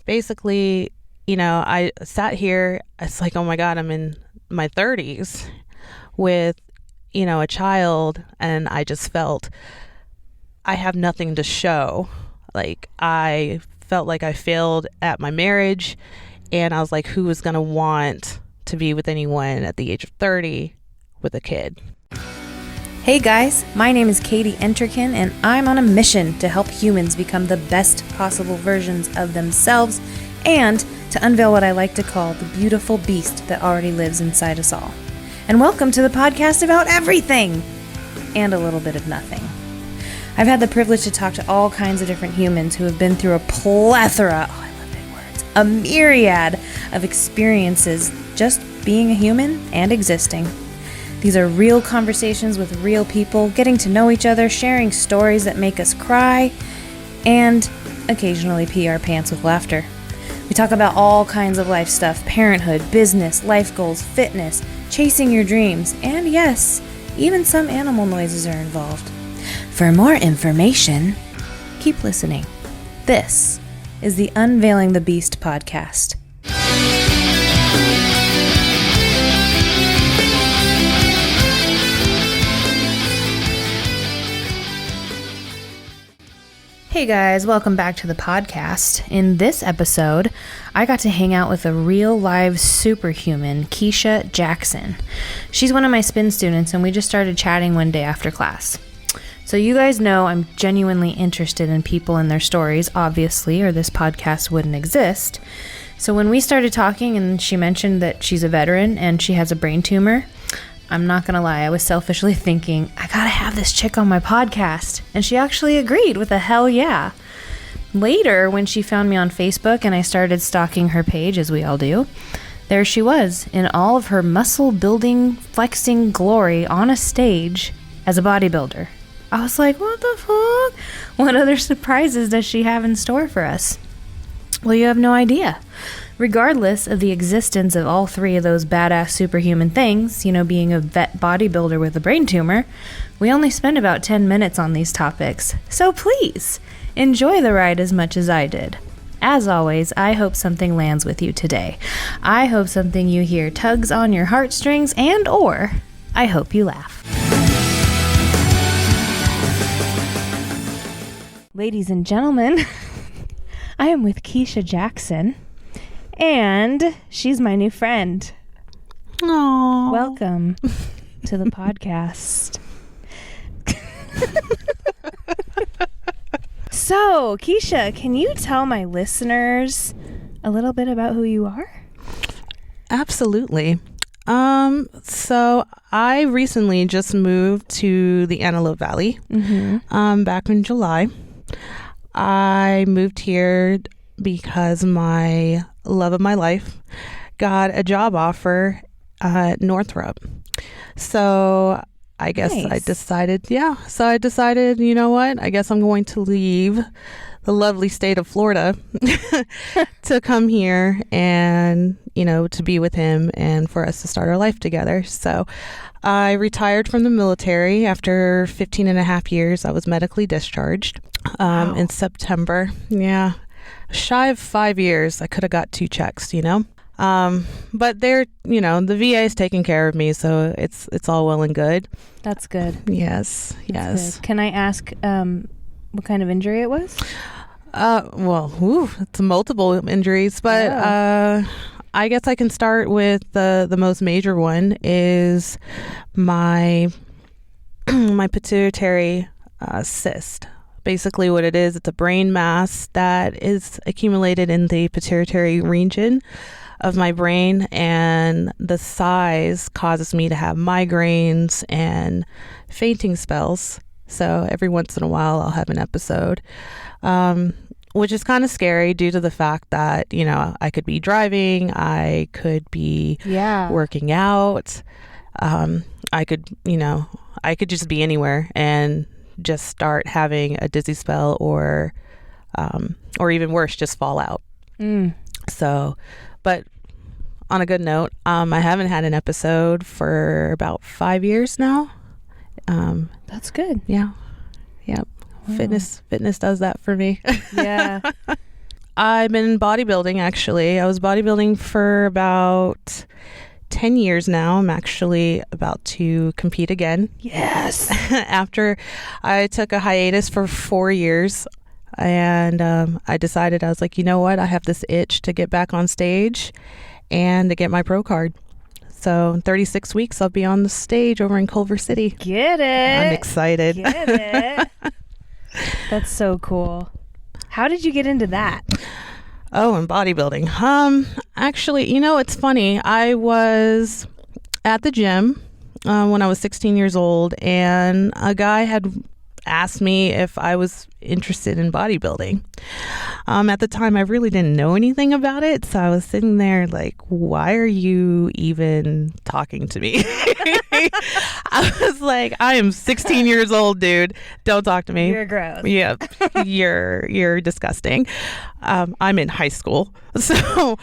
basically, I sat here. It's like, oh my God, I'm in my 30s with, a child, and I just felt I have nothing to show. Like, I felt like I failed at my marriage, and I was like, who is going to want to be with anyone at the age of 30 with a kid? Hey guys, my name is Katie Enterkin, and I'm on a mission to help humans become the best possible versions of themselves and to unveil what I like to call the beautiful beast that already lives inside us all. And welcome to the podcast about everything and a little bit of nothing. I've had the privilege to talk to all kinds of different humans who have been through a plethora, I love big words, a myriad of experiences just being a human and existing. These are real conversations with real people, getting to know each other, sharing stories that make us cry, and occasionally pee our pants with laughter. We talk about all kinds of life stuff: parenthood, business, life goals, fitness, chasing your dreams, and yes, even some animal noises are involved. For more information, keep listening. This is the Unveiling the Beast podcast. Hey guys, welcome back to the podcast. In this episode, I got to hang out with a real live superhuman, Keshia Jackson. She's one of my spin students, and we just started chatting one day after class. So you guys know I'm genuinely interested in people and their stories, obviously, or this podcast wouldn't exist. So when we started talking and she mentioned that she's a veteran and she has a brain tumor, I'm not going to lie, I was selfishly thinking, I got to have this chick on my podcast. And she actually agreed with a hell yeah. Later, when she found me on Facebook and I started stalking her page, as we all do, there she was in all of her muscle building, flexing glory on a stage as a bodybuilder. I was like, what the fuck? What other surprises does she have in store for us? Well, you have no idea. Regardless of the existence of all three of those badass superhuman things, being a vet bodybuilder with a brain tumor, we only spend about 10 minutes on these topics. So please, enjoy the ride as much as I did. As always, I hope something lands with you today. I hope something you hear tugs on your heartstrings, and or I hope you laugh. Ladies and gentlemen, I am with Keshia Jackson. And she's my new friend. Aww. Welcome to the podcast. So, Keshia, can you tell my listeners a little bit about who you are? Absolutely. So I recently just moved to the Antelope Valley, back in July. I moved here because my love of my life got a job offer at Northrop. So I guess Nice. I decided, you know what? I guess I'm going to leave the lovely state of Florida to come here and, to be with him and for us to start our life together. So I retired from the military after 15 and a half years. I was medically discharged in September. Yeah. Shy of 5 years. I could have got 2 checks, but they're, the VA is taking care of me, so it's all well and good. That's good. Yes. Good. Can I ask what kind of injury it was? It's multiple injuries, but I guess I can start with the most major one is my my pituitary cyst. Basically what it is, it's a brain mass that is accumulated in the pituitary region of my brain, and the size causes me to have migraines and fainting spells. So every once in a while I'll have an episode, which is kind of scary due to the fact that, I could be driving, I could be working out, I could just be anywhere and just start having a dizzy spell or even worse, just fall out. So, but on a good note, I haven't had an episode for about 5 years now. That's good. Yeah. Yep. Wow. Fitness does that for me. Yeah. I've been bodybuilding, actually. I was bodybuilding for about 10 years now. I'm actually about to compete again. Yes. After I took a hiatus for 4 years, and I decided, I was like, you know what? I have this itch to get back on stage and to get my pro card. So in 36 weeks, I'll be on the stage over in Culver City. Get it. I'm excited. Get it. That's so cool. How did you get into that? Oh, and bodybuilding. Actually, it's funny. I was at the gym when I was 16 years old, and a guy had asked me if I was interested in bodybuilding. At the time, I really didn't know anything about it, so I was sitting there like, why are you even talking to me? I was like, I am 16 years old, dude. Don't talk to me. You're gross. Yep. You're disgusting. I'm in high school. So,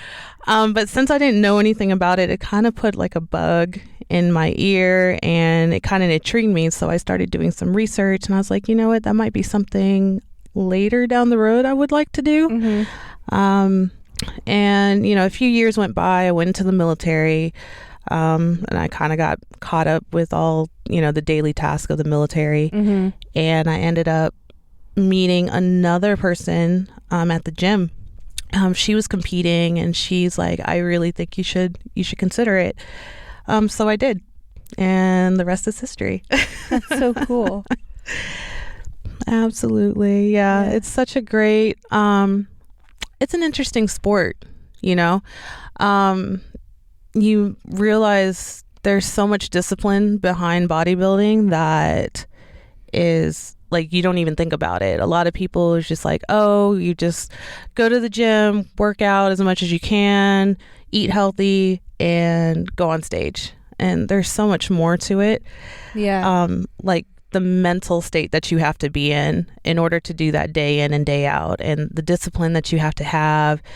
but since I didn't know anything about it, it kind of put like a bug in my ear, and it kind of intrigued me. So I started doing some research, and I was like, you know what, that might be something later down the road I would like to do. Mm-hmm. And a few years went by. I went into the military, and I kind of got caught up with all the daily tasks of the military. Mm-hmm. And I ended up meeting another person at the gym. She was competing, and she's like, I really think you should consider it. So I did, and the rest is history. That's so cool. Absolutely. Yeah. It's such a great, it's an interesting sport, you realize there's so much discipline behind bodybuilding that is like, you don't even think about it. A lot of people is just like, oh, you just go to the gym, work out as much as you can, eat healthy, and go on stage. And there's so much more to it. Yeah. Like the mental state that you have to be in order to do that day in and day out, and the discipline that you have to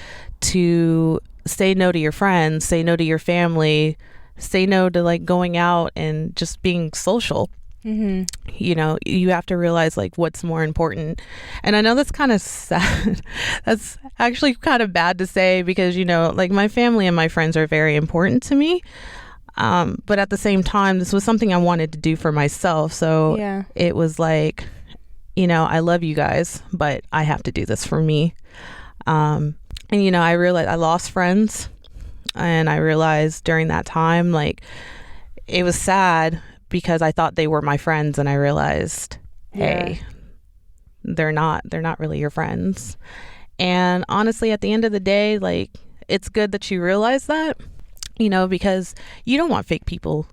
say no to your friends, say no to your family, say no to like going out and just being social. Mm-hmm. You have to realize like what's more important. And I know that's kind of sad. That's actually kind of bad to say, because like my family and my friends are very important to me, but at the same time, this was something I wanted to do for myself. So It was like, I love you guys, but I have to do this for me. And I realized I lost friends, and I realized during that time, like, it was sad, because I thought they were my friends, and I realized, hey, they're not really your friends. And honestly, at the end of the day, like, it's good that you realize that, because you don't want fake people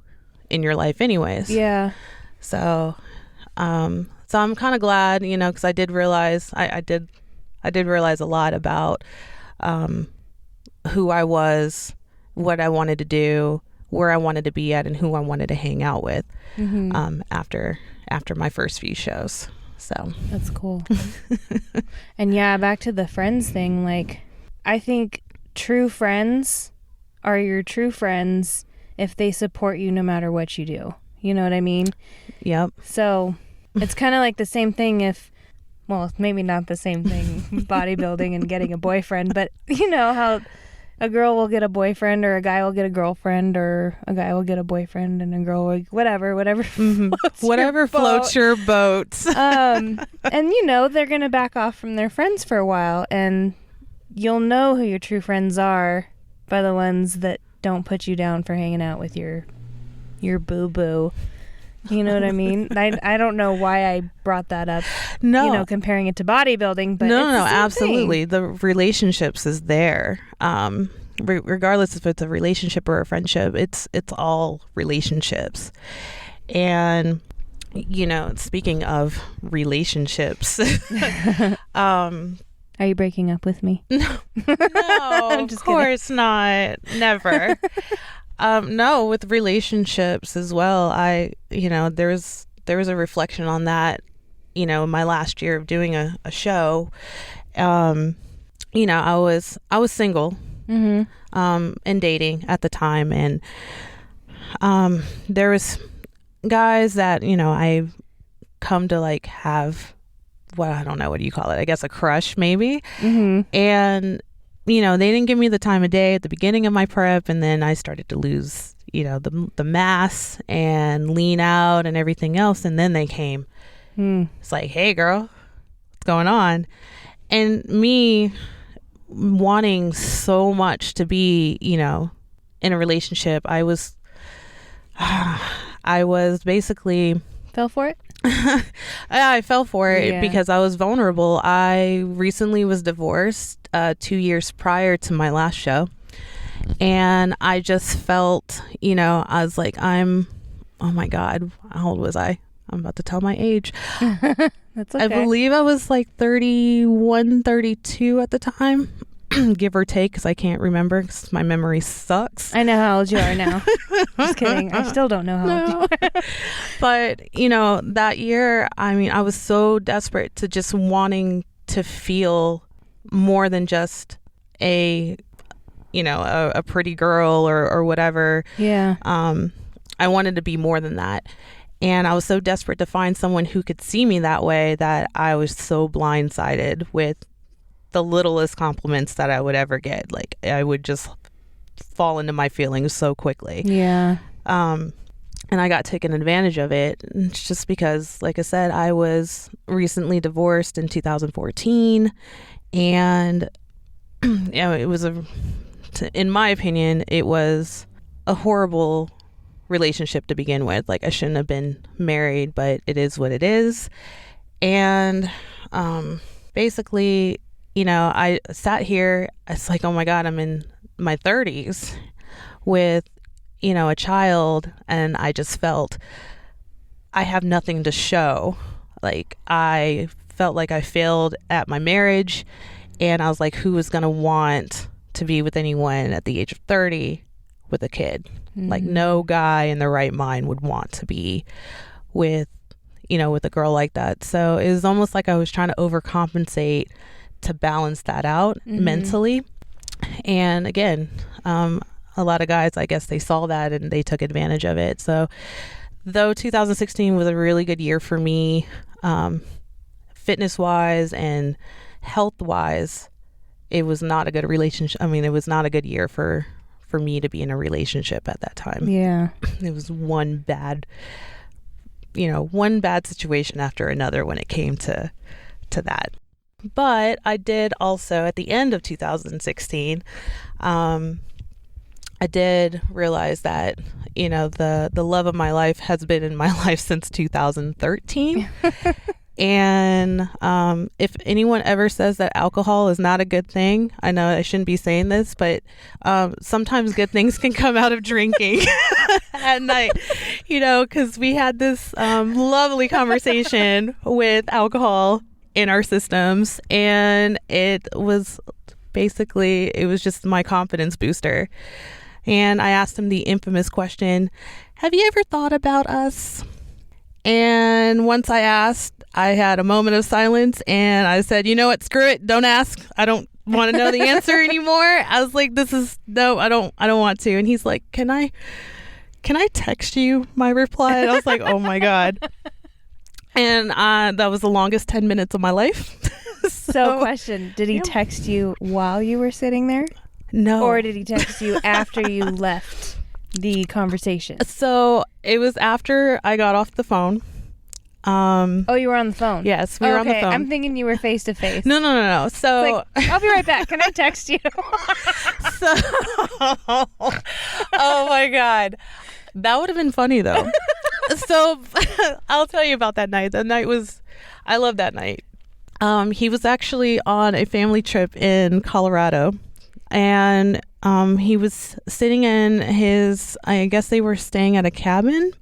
in your life anyways. Yeah. So I'm kind of glad, because I did realize, I did realize a lot about who I was, what I wanted to do, where I wanted to be at, and who I wanted to hang out with. Mm-hmm. After my first few shows. So that's cool. And back to the friends thing, like, I think true friends are your true friends if they support you no matter what you do. You know what I mean? Yep. So it's kind of like the same thing maybe not the same thing, bodybuilding and getting a boyfriend, but how a girl will get a boyfriend, or a guy will get a girlfriend, or a guy will get a boyfriend and a girl will, whatever mm-hmm. Whatever floats your boat. And they're going to back off from their friends for a while, and you'll know who your true friends are by the ones that don't put you down for hanging out with your boo-boo. You know what I mean? I don't know why I brought that up. No. Comparing it to bodybuilding, but no, absolutely. The relationships is there. Regardless if it's a relationship or a friendship, it's all relationships. And speaking of relationships, are you breaking up with me? No, of course not. Never. No, with relationships as well. There was a reflection on that, my last year of doing a show. I was single, mm-hmm. And dating at the time. And, there was guys that, I've come to like have what, I don't know, what do you call it? I guess a crush maybe. Mm-hmm. And, you know, they didn't give me the time of day at the beginning of my prep. And then I started to lose, you know, the mass and lean out and everything else. And then they came. It's like, hey, girl, what's going on? And me wanting so much to be, you know, in a relationship, I was basically... Fell for it? I fell for it Yeah. because I was vulnerable. I recently was divorced 2 years prior to my last show. And I just felt, you know, I was like, oh my God, how old was I? I'm about to tell my age. That's okay. I believe I was like 31, 32 at the time, give or take, because I can't remember because my memory sucks. I know how old you are now. Just kidding. I still don't know how old you are. But, you know, that year, I mean, I was so desperate to just wanting to feel more than just a pretty girl or whatever. Yeah. I wanted to be more than that. And I was so desperate to find someone who could see me that way that I was so blindsided with the littlest compliments that I would ever get. Like, I would just fall into my feelings so quickly. Yeah. And I got taken advantage of it. It's just because, like I said, I was recently divorced in 2014. And, you know, it was in my opinion, it was a horrible relationship to begin with. Like, I shouldn't have been married, but it is what it is. And basically, you know, I sat here, it's like, oh my God, I'm in my 30s with, you know, a child, and I just felt I have nothing to show. Like, I felt like I failed at my marriage, and I was like, who is going to want to be with anyone at the age of 30 with a kid? Like, no guy in their right mind would want to be with, you know, with a girl like that. So it was almost like I was trying to overcompensate to balance that out mentally. And again, a lot of guys, I guess they saw that and they took advantage of it. So though 2016 was a really good year for me, fitness wise and health wise, it was not a good relationship. I mean, it was not a good year for me to be in a relationship at that time. Yeah. It was one bad situation after another when it came to that. But I did also, at the end of 2016, I did realize that, you know, the love of my life has been in my life since 2013. And if anyone ever says that alcohol is not a good thing, I know I shouldn't be saying this, but sometimes good things can come out of drinking at night, you know, because we had this lovely conversation with alcohol in our systems, and it was just my confidence booster. And I asked him the infamous question, have you ever thought about us? And once I asked, I had a moment of silence, and I said, you know what, screw it, don't ask. I don't want to know the answer anymore. I was like, no, I don't want to. And he's like, can I text you my reply? And I was like, oh my God. And that was the longest 10 minutes of my life. So question, did he text you while you were sitting there? No. Or did he text you after you left the conversation? So it was after I got off the phone. Oh, you were on the phone? Yes, we were on the phone. I'm thinking you were face to face. No. So like, I'll be right back. Can I text you? Oh my God. That would have been funny though. So I'll tell you about that night. I love that night. He was actually on a family trip in Colorado, and he was sitting in I guess they were staying at a cabin.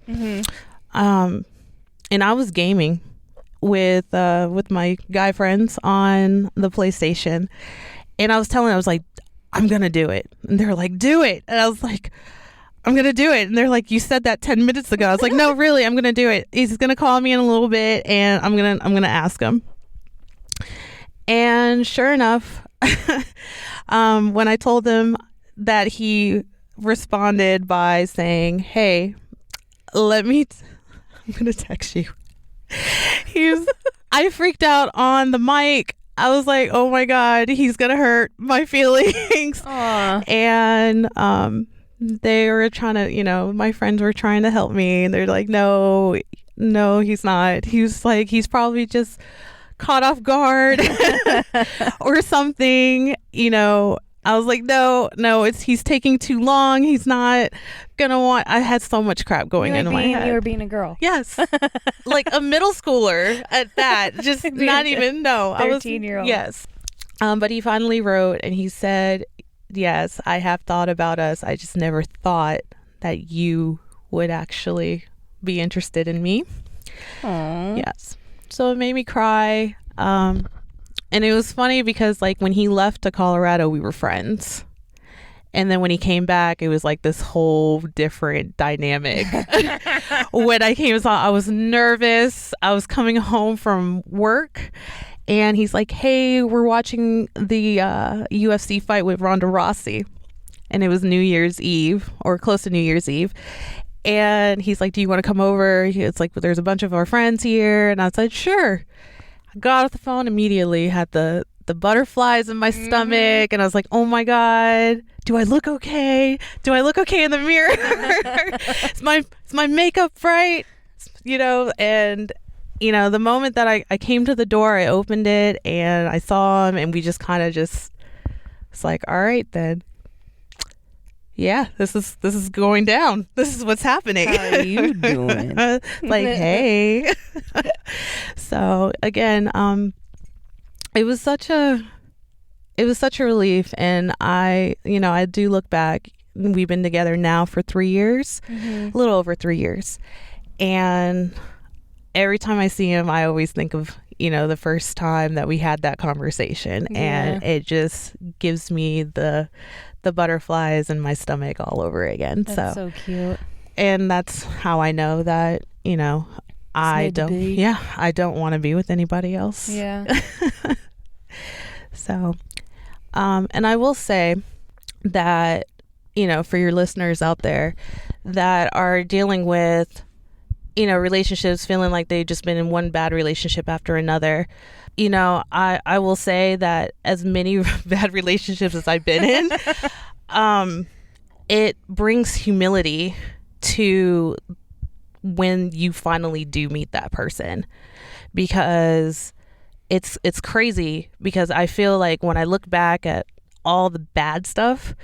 And I was gaming with my guy friends on the PlayStation, and I was like, I'm gonna do it. And they were like, do it. And I was like, I'm gonna do it. And they're like, you said that 10 minutes ago. I was like, no, really, I'm gonna do it. He's gonna call me in a little bit, and I'm gonna ask him. And sure enough, when I told him that, he responded by saying, hey, I'm gonna text you. I freaked out on the mic. I was like, oh my God, he's going to hurt my feelings. Aw. And they were trying to, my friends were trying to help me. And they're like, no, he's not. He's probably just caught off guard or something. I was like, no, he's taking too long. He's not gonna want. I had so much crap going into my head. You were being a girl. Yes, like a middle schooler at that. Just not even. No, 13-year-old. Yes, but he finally wrote and he said, "Yes, I have thought about us. I just never thought that you would actually be interested in me." Aww. Yes, so it made me cry. And it was funny because like when he left to Colorado, we were friends. And then when he came back, it was like this whole different dynamic. When I came, I was nervous. I was coming home from work and he's like, hey, we're watching the UFC fight with Ronda Rousey. And it was New Year's Eve or close to New Year's Eve. And he's like, do you want to come over? It's like, there's a bunch of our friends here. And I said, sure. Got off the phone immediately, had the butterflies in my stomach, and I was like, oh my God, do I look okay? Do I look okay in the mirror? Is my makeup right? And the moment that I came to the door, I opened it and I saw him and we just kind of it's like, all right then. Yeah, this is going down. This is what's happening. How are you doing? Like, hey. So again, it was such a relief, and I do look back. We've been together now for 3 years, a little over 3 years, and every time I see him, I always think of the first time that we had that conversation, and it just gives me the butterflies in my stomach all over again. That's so cute. And that's how I know that, I don't want to be with anybody else. Yeah. So, and I will say that, for your listeners out there that are dealing with, relationships, feeling like they've just been in one bad relationship after another, I will say that as many bad relationships as I've been in, it brings humility to when you finally do meet that person, because it's crazy, because I feel like when I look back at all the bad stuff,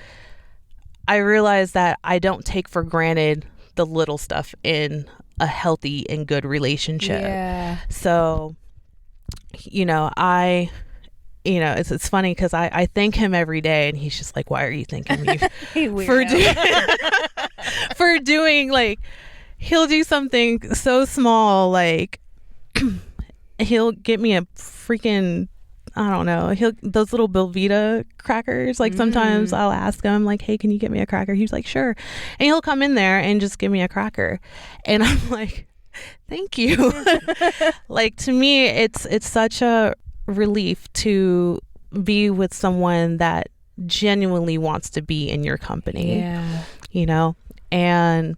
I realize that I don't take for granted the little stuff in a healthy and good relationship. Yeah. So, it's funny because I thank him every day, and he's just like, why are you thanking me for doing, like, he'll do something so small, like he'll get me a freaking, I don't know, those little Belvita crackers. Like sometimes I'll ask him like, hey, can you get me a cracker? He's like, sure. And he'll come in there and just give me a cracker. And I'm like, thank you. Like, to me, it's such a relief to be with someone that genuinely wants to be in your company. Yeah. And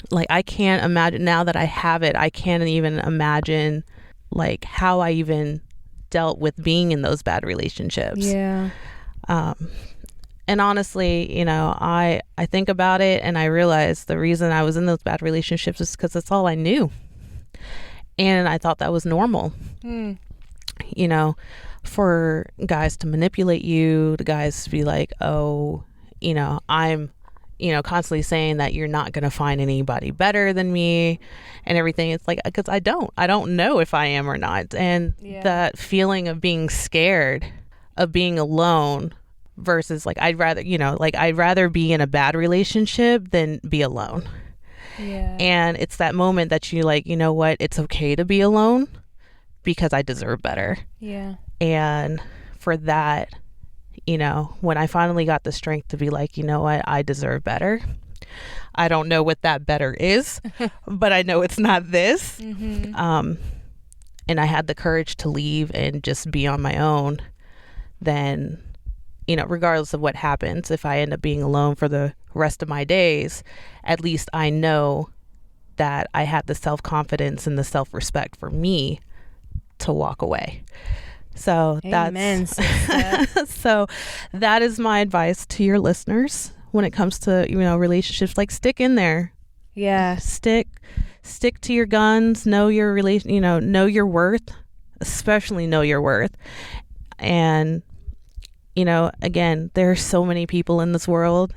like, I can't imagine, now that I have it, I can't even imagine like how I even dealt with being in those bad relationships. Yeah. And honestly, I think about it and I realize the reason I was in those bad relationships is because that's all I knew. And I thought that was normal. For guys to manipulate you, the guys to be like, oh, I'm, constantly saying that you're not going to find anybody better than me and everything. It's like, because I don't know if I am or not. And that feeling of being scared of being alone versus like, I'd rather be in a bad relationship than be alone. Yeah. And it's that moment that you like, you know what, it's okay to be alone because I deserve better. Yeah. And for that, when I finally got the strength to be like, you know what, I deserve better. I don't know what that better is, but I know it's not this. And I had the courage to leave and just be on my own. Then, regardless of what happens, if I end up being alone for the rest of my days, at least I know that I had the self-confidence and the self-respect for me to walk away. So Amen, that's so that is my advice to your listeners when it comes to, relationships. Like, stick in there. Yeah. Stick to your guns. Know your know your worth, especially know your worth. And, again, there are so many people in this world.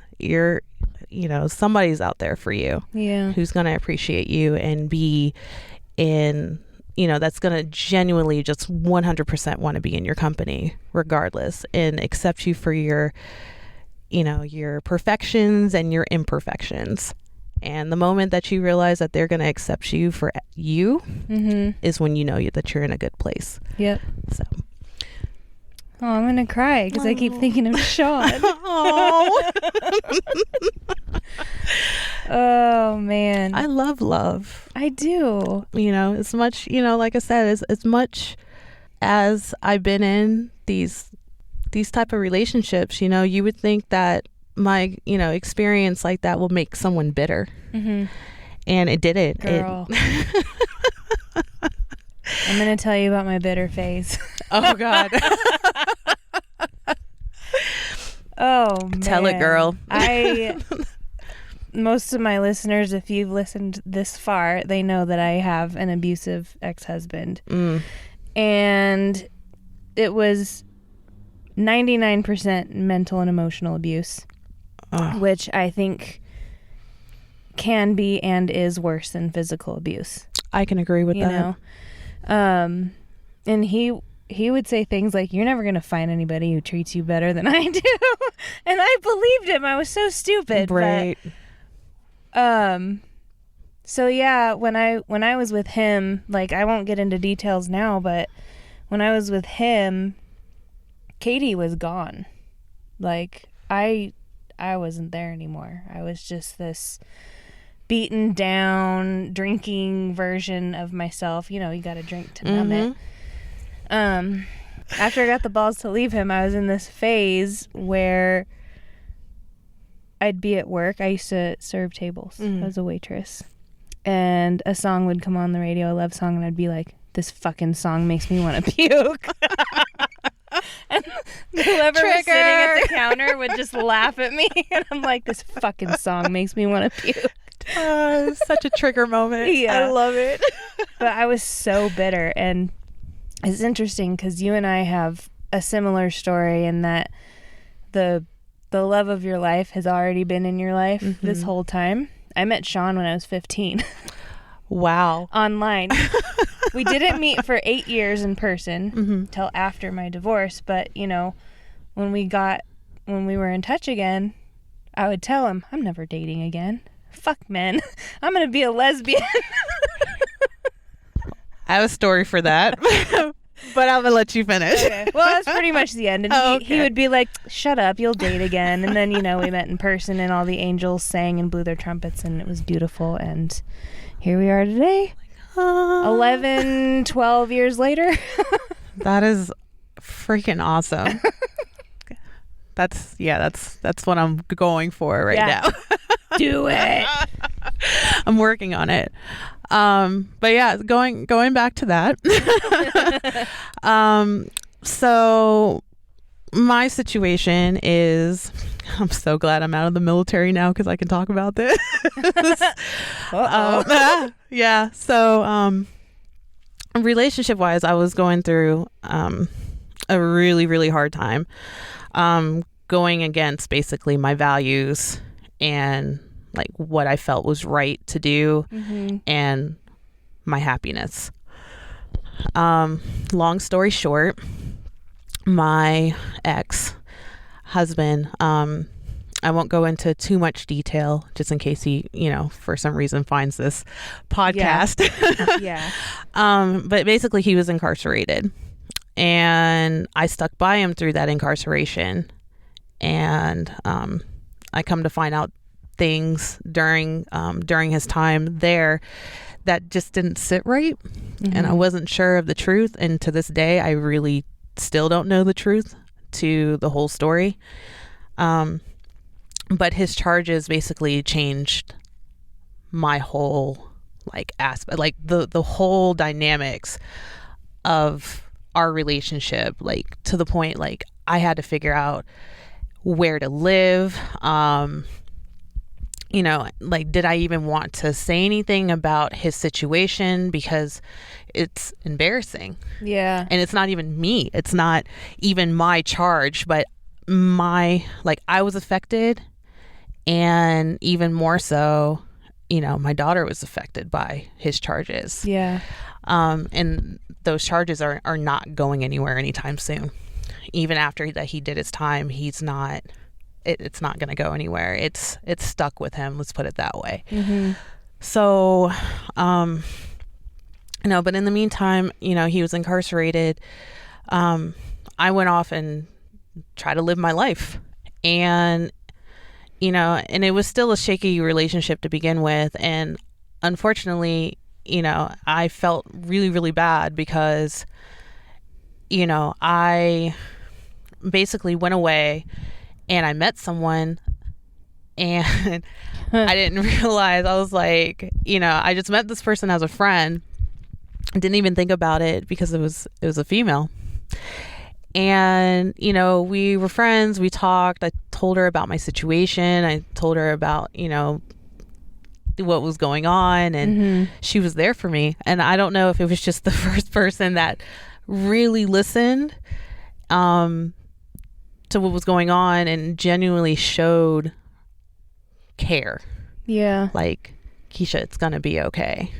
Somebody's out there for you. Yeah. Who's going to appreciate you and be in, that's going to genuinely just 100% want to be in your company regardless, and accept you for your perfections and your imperfections. And the moment that you realize that they're going to accept you for you is when you know that you're in a good place. Yep. So. Oh, I'm going to cry because I keep thinking of Sean. Oh. Oh, man. I love love. I do. As much, like I said, as much as I've been in these type of relationships, you would think that my, experience like that will make someone bitter. And it didn't. Girl. I'm going to tell you about my bitter phase. Oh, God. Oh, man. Tell it, girl. Most of my listeners, if you've listened this far, they know that I have an abusive ex-husband. And it was 99% mental and emotional abuse, which I think can be and is worse than physical abuse. I can agree with that. And he would say things like, "You're never going to find anybody who treats you better than I do." And I believed him. I was so stupid. Right. So yeah, when I was with him, like, I won't get into details now, but when I was with him, Katie was gone. Like, I wasn't there anymore. I was just this beaten down, drinking version of myself. You got to drink to numb it. After I got the balls to leave him, I was in this phase where I'd be at work. I used to serve tables as a waitress. And a song would come on the radio, a love song, and I'd be like, "This fucking song makes me want to puke." And whoever was sitting at the counter would just laugh at me. And I'm like, "This fucking song makes me want to puke." Such a trigger moment. Yeah. I love it. But I was so bitter. And it's interesting because you and I have a similar story in that the love of your life has already been in your life this whole time. I met Sean when I was 15. Wow. Online. We didn't meet for 8 years in person till after my divorce. But, when we were in touch again, I would tell him, "I'm never dating again. Fuck men. I'm going to be a lesbian." I have a story for that, but I'm going to let you finish. Okay. Well, that's pretty much the end. And he would be like, "Shut up, you'll date again." And then, we met in person and all the angels sang and blew their trumpets and it was beautiful. And here we are today, 11, 12 years later. That is freaking awesome. That's what I'm going for right now. Do it. I'm working on it. But yeah, going back to that. So my situation is, I'm so glad I'm out of the military now because I can talk about this. Yeah. So, relationship wise, I was going through, a really, really hard time, going against basically my values and like what I felt was right to do and my happiness. Long story short, my ex-husband, I won't go into too much detail just in case he, for some reason finds this podcast. Yeah. But basically he was incarcerated and I stuck by him through that incarceration. And I come to find out things during his time there that just didn't sit right. And I wasn't sure of the truth. And to this day, I really still don't know the truth to the whole story. But his charges basically changed my whole aspect, the whole dynamics of our relationship, like to the point like I had to figure out where to live. You know, like, did I even want to say anything about his situation, because it's embarrassing. Yeah. And it's not even me. It's not even my charge, but I was affected, and even more so, you know, my daughter was affected by his charges. Yeah. And those charges are not going anywhere anytime soon. Even after that he did his time, it's not going to go anywhere. It's stuck with him. Let's put it that way. Mm-hmm. So, you know, but in the meantime, you know, he was incarcerated. I went off and tried to live my life, and, you know, and it was still a shaky relationship to begin with. And unfortunately, you know, I felt really, really bad because, you know, I basically went away and I met someone, and I didn't realize, I was like, you know, I just met this person as a friend. I didn't even think about it because it was a female. And, you know, we were friends, we talked, I told her about my situation, I told her about, you know, what was going on, and she was there for me. And I don't know if it was just the first person that really listened to what was going on and genuinely showed care. Yeah. Like, Keshia, it's gonna be okay.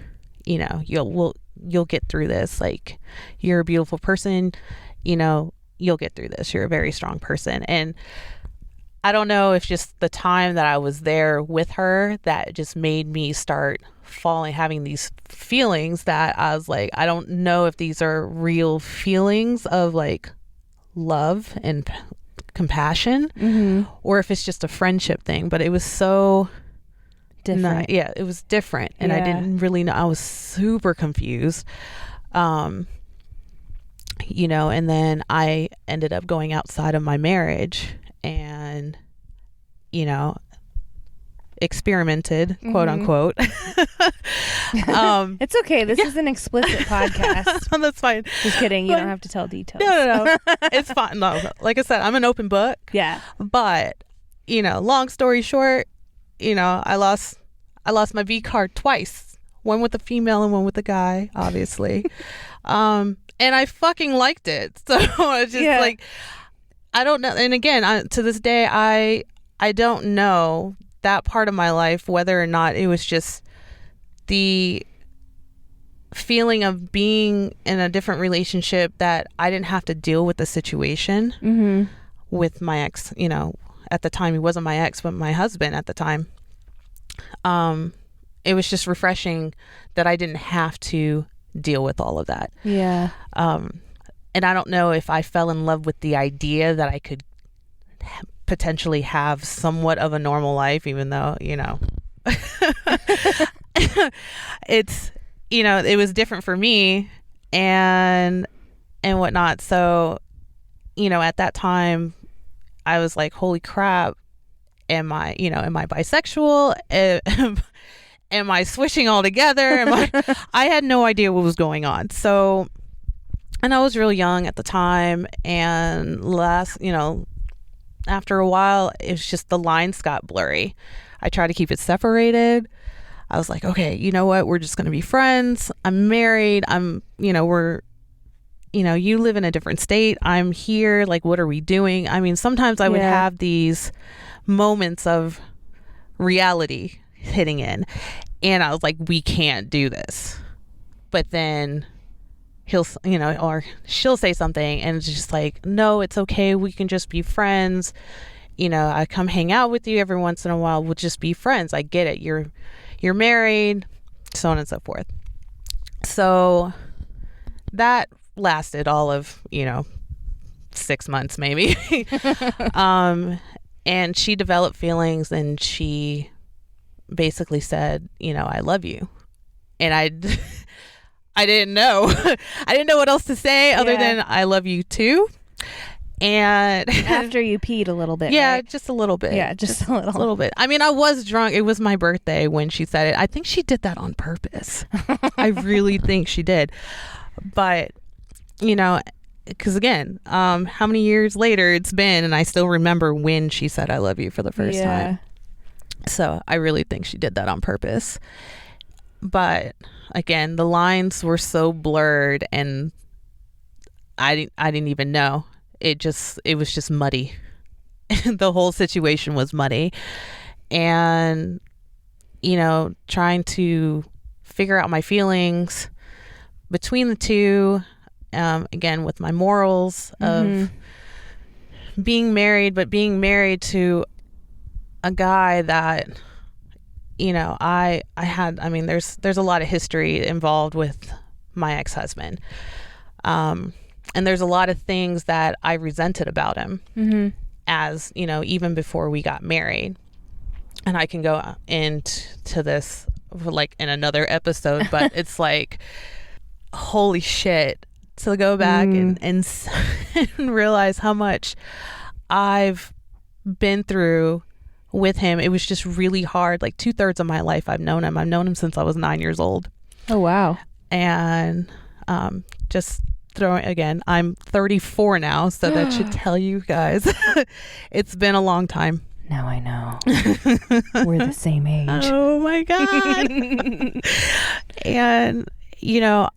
You know, you'll get through this. Like, you're a beautiful person, you know, you'll get through this. You're a very strong person. And I don't know if just the time that I was there with her, that just made me start having these feelings that I was like, I don't know if these are real feelings of like love and compassion, or if it's just a friendship thing. But it was so different. It was different. And I didn't really know. I was super confused. You know, and then I ended up going outside of my marriage and, you know, experimented, quote unquote. It's okay. This is an explicit podcast. No, that's fine. Just kidding. You don't have to tell details. No. It's fine. No, like I said, I'm an open book. Yeah. But, you know, long story short, you know, I lost my V card twice. One with a female and one with a guy, obviously. And I fucking liked it. So it's just like, I don't know. And again, to this day, I don't know that part of my life, whether or not it was just the feeling of being in a different relationship, that I didn't have to deal with the situation with my ex. You know, at the time he wasn't my ex, but my husband at the time. It was just refreshing that I didn't have to deal with all of that. Yeah. And I don't know if I fell in love with the idea that I could potentially have somewhat of a normal life, even though, you know, it's, you know, it was different for me and whatnot. So, you know, at that time I was like, holy crap, am I bisexual? Am I switching altogether? I had no idea what was going on. So, and I was real young at the time, and after a while, it's just the lines got blurry. I tried to keep it separated. I was like, okay, you know what? We're just going to be friends. I'm married. You live in a different state. I'm here. Like, what are we doing? I mean, sometimes I would have these moments of reality hitting in, and I was like, we can't do this. But then or she'll say something, and it's just like, no, it's okay, we can just be friends. You know, I come hang out with you every once in a while, we'll just be friends. I get it, you're married, so on and so forth. So that lasted all of 6 months maybe. And she developed feelings, and she basically said, I love you. And I didn't know. I didn't know what else to say other than I love you too. And after you peed a little bit, yeah, right? just a little bit. Yeah, just a little bit. I mean, I was drunk. It was my birthday when she said it. I think she did that on purpose. I really think she did. But you know, because again, how many years later it's been, and I still remember when she said I love you for the first time. So I really think she did that on purpose. But again, the lines were so blurred, and I didn't even know. It was just muddy. The whole situation was muddy. And, you know, trying to figure out my feelings between the two, again, with my morals of being married, but being married to a guy that, you know, there's a lot of history involved with my ex-husband. And there's a lot of things that I resented about him as, you know, even before we got married. And I can go into this like in another episode, but it's like, holy shit, to go back and realize how much I've been through with him. It was just really hard. Like 2/3 of my life I've known him. I've known him since I was 9 years old. Oh, wow. And just throwing, again, I'm 34 now, so that should tell you guys it's been a long time. Now I know. We're the same age. Oh my God. And, you know,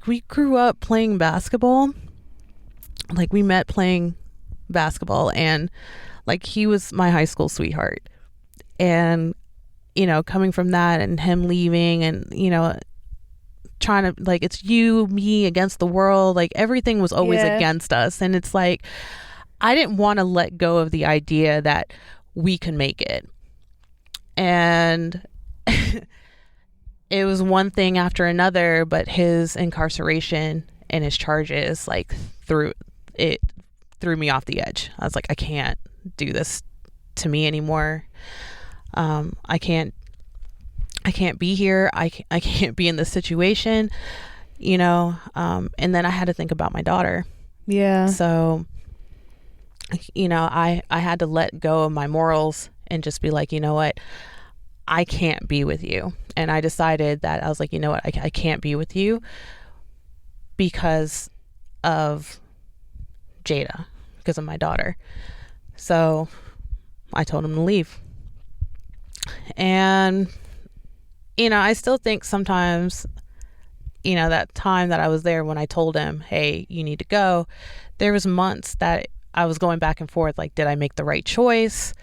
we grew up playing basketball. Like, we met playing basketball, and like, he was my high school sweetheart. And, you know, coming from that and him leaving, and, you know, trying to, like, it's you, me against the world. Like, everything was always against us. And it's like, I didn't want to let go of the idea that we can make it. And it was one thing after another, but his incarceration and his charges, like, threw me off the edge. I was like, I can't do this to me anymore. I can't be here. I can't be in this situation, you know. And then I had to think about my daughter. Yeah. So, you know, I had to let go of my morals and just be like, you know what, I can't be with you. And I decided that I was like, you know what, I can't be with you because of Jada, because of my daughter. So I told him to leave. And, you know, I still think sometimes, you know, that time that I was there when I told him, hey, you need to go, there was months that I was going back and forth. Like, did I make the right choice?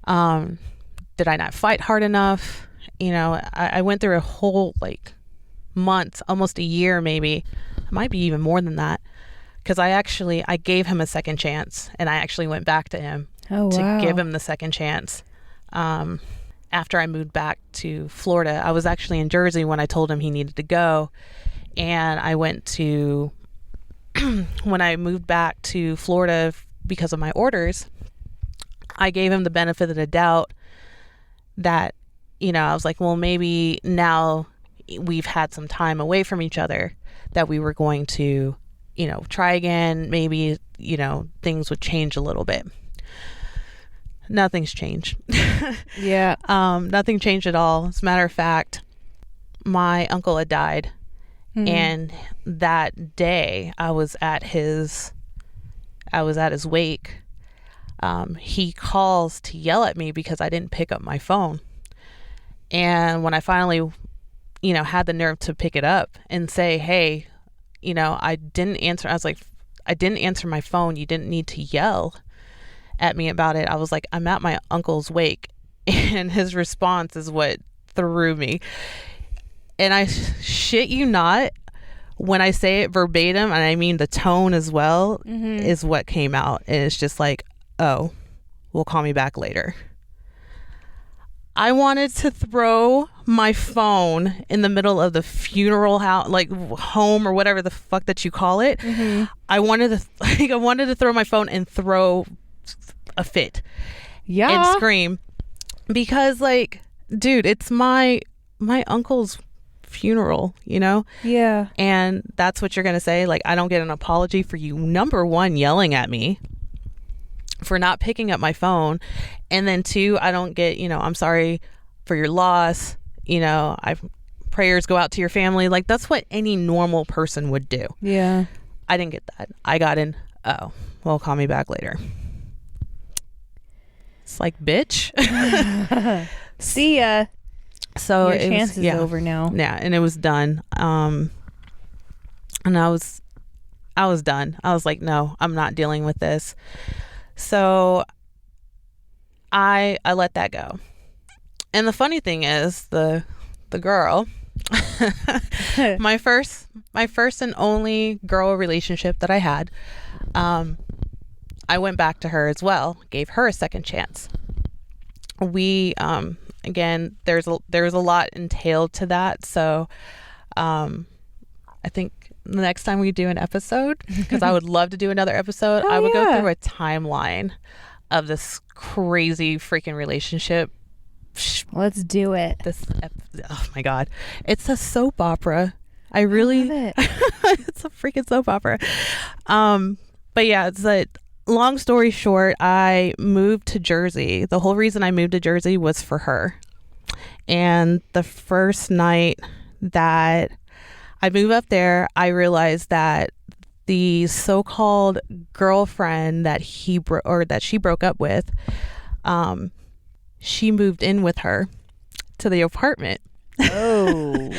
Did I not fight hard enough? You know, I went through a whole, like, month, almost a year, maybe. It might be even more than that. Because I gave him a second chance, and I actually went back to him to give him the second chance. After I moved back to Florida, I was actually in Jersey when I told him he needed to go. And I went to, when I moved back to Florida because of my orders, I gave him the benefit of the doubt that, you know, I was like, well, maybe now we've had some time away from each other, that we were going to, you know, try again. Maybe, you know, things would change a little bit. Nothing's changed. Yeah. Nothing changed at all. As a matter of fact, my uncle had died. And that day I was at his wake. He calls to yell at me because I didn't pick up my phone. And when I finally, you know, had the nerve to pick it up and say, hey, you know, I didn't answer. I was like, I didn't answer my phone. You didn't need to yell at me about it. I was like, I'm at my uncle's wake. And his response is what threw me. And I shit you not, when I say it verbatim, and I mean the tone as well, is what came out. And it's just like, oh, well, call me back later. I wanted to throw my phone in the middle of the funeral house, like home or whatever the fuck that you call it. I wanted to throw my phone and throw a fit. Yeah. And scream. Because, like, dude, it's my uncle's funeral, you know? Yeah. And that's what you're gonna say? Like, I don't get an apology for you, number one, yelling at me for not picking up my phone, and then two, I don't get, you know, I'm sorry for your loss, you know, I prayers go out to your family. Like, that's what any normal person would do. Yeah. I didn't get that. I got in, oh, well, call me back later. It's like, bitch. See ya. So your chance is over now. Yeah, and it was done. And I was done. I was like, no, I'm not dealing with this. So I let that go. And the funny thing is, the girl, my first and only girl relationship that I had, I went back to her as well, gave her a second chance. We again, there's a lot entailed to that, so I think the next time we do an episode, because I would love to do another episode, I would go through a timeline of this crazy freaking relationship. Let's do it. Oh my God, it's a soap opera. I love it. It's a freaking soap opera. But yeah, it's like, long story short, I moved to Jersey. The whole reason I moved to Jersey was for her. And the first night that I moved up there, I realized that the so-called girlfriend that she broke up with, she moved in with her to the apartment. Oh.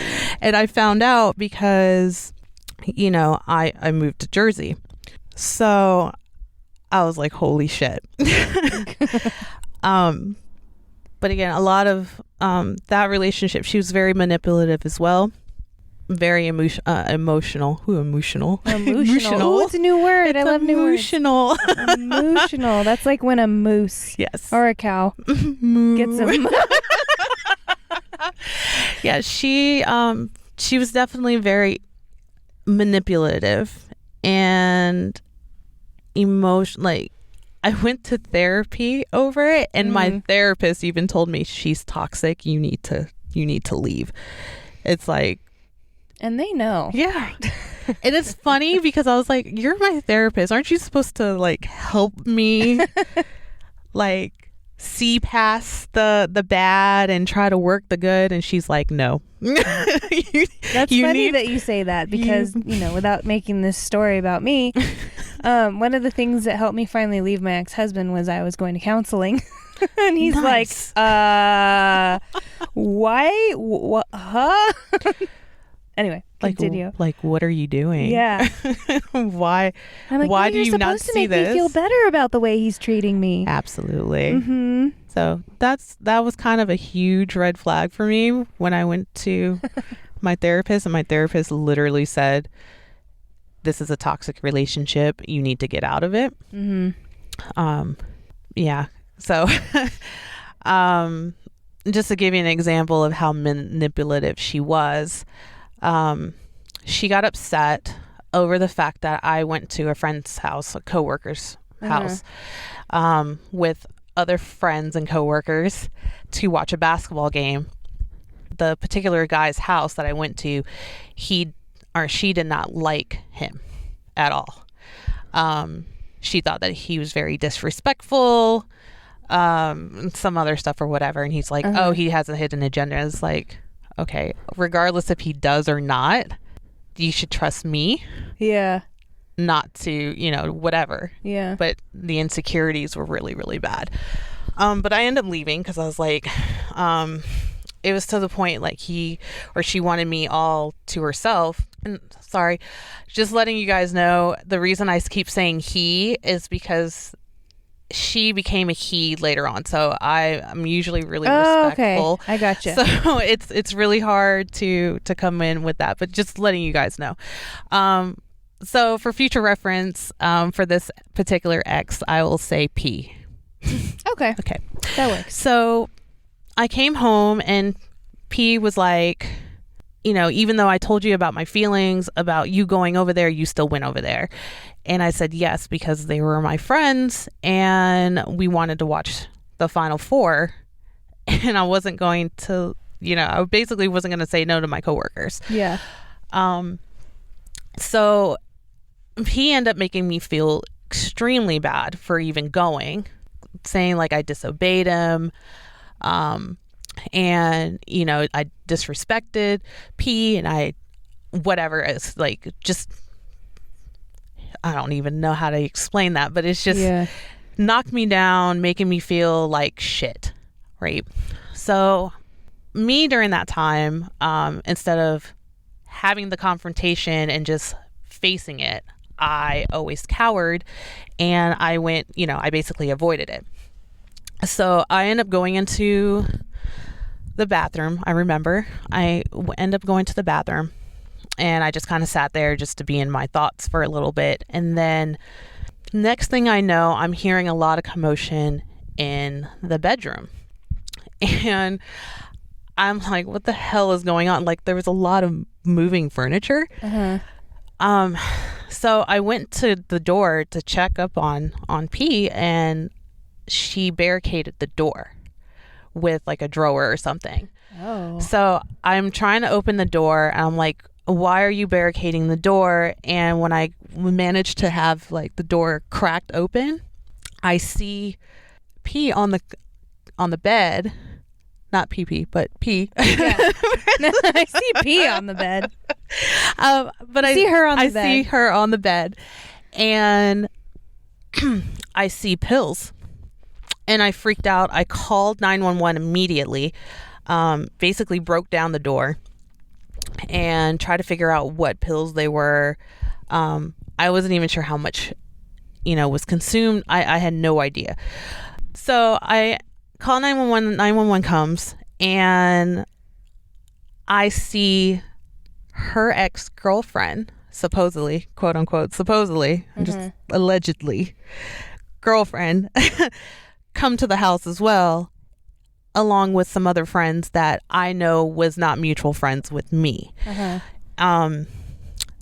And I found out because, I moved to Jersey. So I was like, holy shit. But again, a lot of that relationship, she was very manipulative as well. Very emotional. Ooh, emotional. Emotional. Ooh, it's a new word. I love new words. Emotional. Emotional. That's like when a moose or a cow gets a Yeah, she was definitely very manipulative and emotional. Like, I went to therapy over it, and my therapist even told me, she's toxic. You need to leave. It's like, and they know. Yeah. And it's funny because I was like, you're my therapist. Aren't you supposed to like help me like see past the bad and try to work the good? And she's like, no. That's funny that you say that, because without making this story about me, one of the things that helped me finally leave my ex-husband was I was going to counseling. And he's like, why? Huh? Anyway, continue. Like, what are you doing? Yeah. Why? I'm like, why do you not see this? Me feel better about the way he's treating me. Absolutely. Mm-hmm. So that was kind of a huge red flag for me when I went to my therapist, and my therapist literally said, "This is a toxic relationship. You need to get out of it." Mm-hmm. Yeah. So, just to give you an example of how manipulative she was. She got upset over the fact that I went to a friend's house, a coworker's house, with other friends and coworkers to watch a basketball game. The particular guy's house that I went to, she did not like him at all. She thought that he was very disrespectful, some other stuff or whatever. And he's like, oh, he has a hidden agenda. It's like, okay, regardless if he does or not, you should trust me. Yeah. Not to, whatever. Yeah. But the insecurities were really, really bad. But I ended up leaving because I was like, it was to the point like he or she wanted me all to herself. And sorry, just letting you guys know, the reason I keep saying he is because she became a he later on, so I'm usually really respectful. Okay. I gotcha. So it's really hard to come in with that, but just letting you guys know. So for future reference, for this particular ex, I will say P. Okay, that works. So I came home and P was like, even though I told you about my feelings about you going over there, you still went over there. And I said yes, because they were my friends and we wanted to watch the Final Four. And I wasn't going to, I basically wasn't going to say no to my coworkers. Yeah. So he ended up making me feel extremely bad for even going, saying like I disobeyed him. And, you know, I disrespected P, and I, whatever, it's like, just, I don't even know how to explain that, but it's just knocked me down, making me feel like shit. Right. So me during that time, instead of having the confrontation and just facing it, I always cowered, and I went, you know, I basically avoided it. So I ended up going into the bathroom. I remember I ended up going to the bathroom, and I just kind of sat there just to be in my thoughts for a little bit. And then next thing I know, I'm hearing a lot of commotion in the bedroom. And I'm like, what the hell is going on? Like, there was a lot of moving furniture. So I went to the door to check up on P, and she barricaded the door with like a drawer or something. Oh. So I'm trying to open the door, and I'm like, why are you barricading the door? And when I managed to have like the door cracked open, I see P on the bed. Not pee, but P. Yeah. I see P on the bed. But I see her on the bed. I see her on the bed, and I see pills, and I freaked out. I called 911 immediately. Basically broke down the door and tried to figure out what pills they were. I wasn't even sure how much, you know, was consumed. I had no idea. So I call 911. 911 comes, and I see her ex-girlfriend, supposedly, quote unquote, supposedly, just allegedly, girlfriend, come to the house as well, along with some other friends that I know was not mutual friends with me.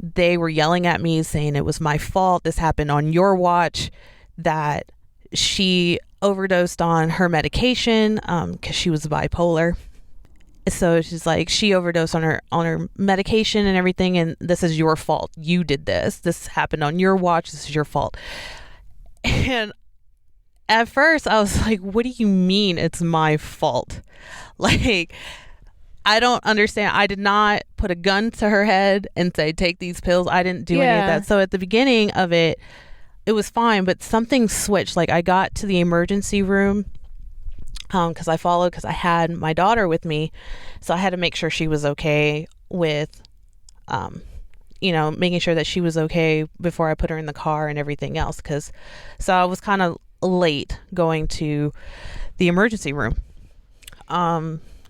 They were yelling at me, saying it was my fault. This happened on your watch, that she overdosed on her medication because she was bipolar. So she's like, she overdosed on her medication and everything, and this is your fault. You did this. This happened on your watch. This is your fault. And at first I was like, what do you mean it's my fault? Like, I don't understand. I did not put a gun to her head and say, take these pills. I didn't do any of that. So at the beginning of it was fine, but something switched. Like, I got to the emergency room because I had my daughter with me. So I had to make sure she was okay with, you know, making sure that she was okay before I put her in the car and everything else. So I was kind of late going to the emergency room.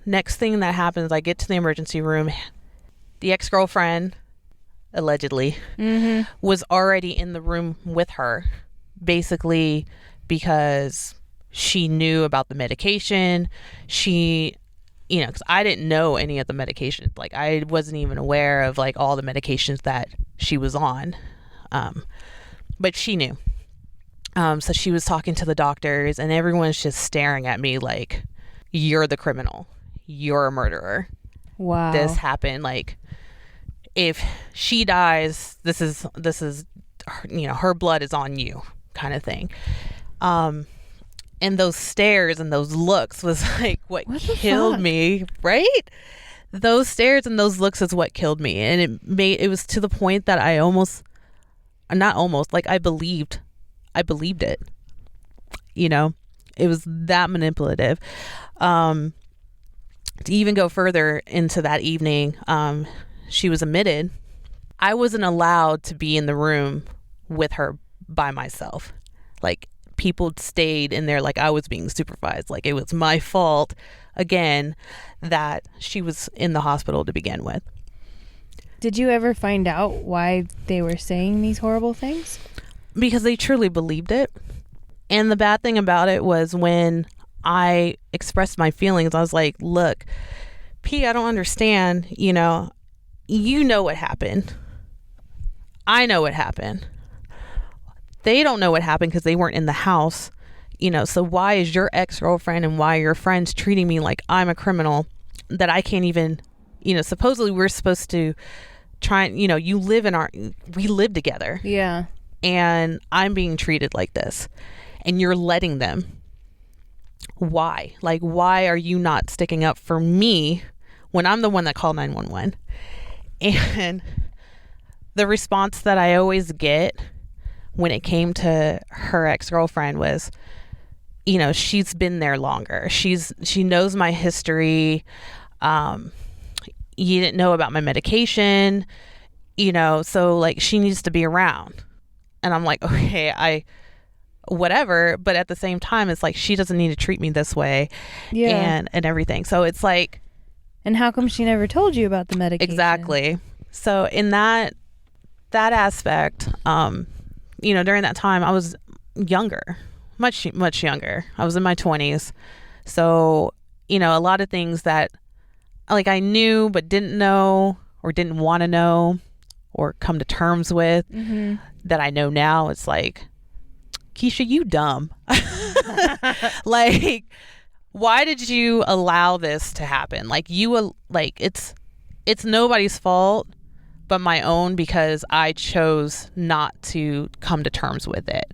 Next thing that happens, I get to the emergency room. The ex-girlfriend, allegedly, was already in the room with her, basically because she knew about the medication. She, you know, because I didn't know any of the medications. Like, I wasn't even aware of like all the medications that she was on. But she knew. So she was talking to the doctors, and everyone's just staring at me like, you're the criminal. You're a murderer. Wow. This happened. Like, if she dies, this is, you know, her blood is on you, kind of thing. And those stares and those looks was like what killed me, right? Those stares and those looks is what killed me. And it was to the point that I believed it. You know, it was that manipulative. To even go further into that evening, she was admitted. I wasn't allowed to be in the room with her by myself. Like, people stayed in there like I was being supervised. Like, it was my fault, again, that she was in the hospital to begin with. Did you ever find out why they were saying these horrible things? Because they truly believed it. And the bad thing about it was when I expressed my feelings, I was like, look, P, I don't understand. You know what happened. I know what happened. They don't know what happened because they weren't in the house. You know, so why is your ex-girlfriend and why are your friends treating me like I'm a criminal that I can't even, you know, supposedly we're supposed to try and, you know, we live together. Yeah. And I'm being treated like this, and you're letting them. why? Like, why are you not sticking up for me when I'm the one that called 911? And the response that I always get when it came to her ex-girlfriend was, you know, she's been there longer. She knows my history. You didn't know about my medication, you know, so like she needs to be around. And I'm like, okay, whatever. But at the same time, it's like, she doesn't need to treat me this way. Yeah. And everything. So it's like, and how come she never told you about the medication? Exactly. So in that aspect, you know, during that time I was younger, much younger. I was in my 20s. So, you know, a lot of things that like I knew but didn't know or didn't want to know or come to terms with that I know now, it's like, Keshia, you dumb. Like, why did you allow this to happen? Like, it's nobody's fault but my own, because I chose not to come to terms with it.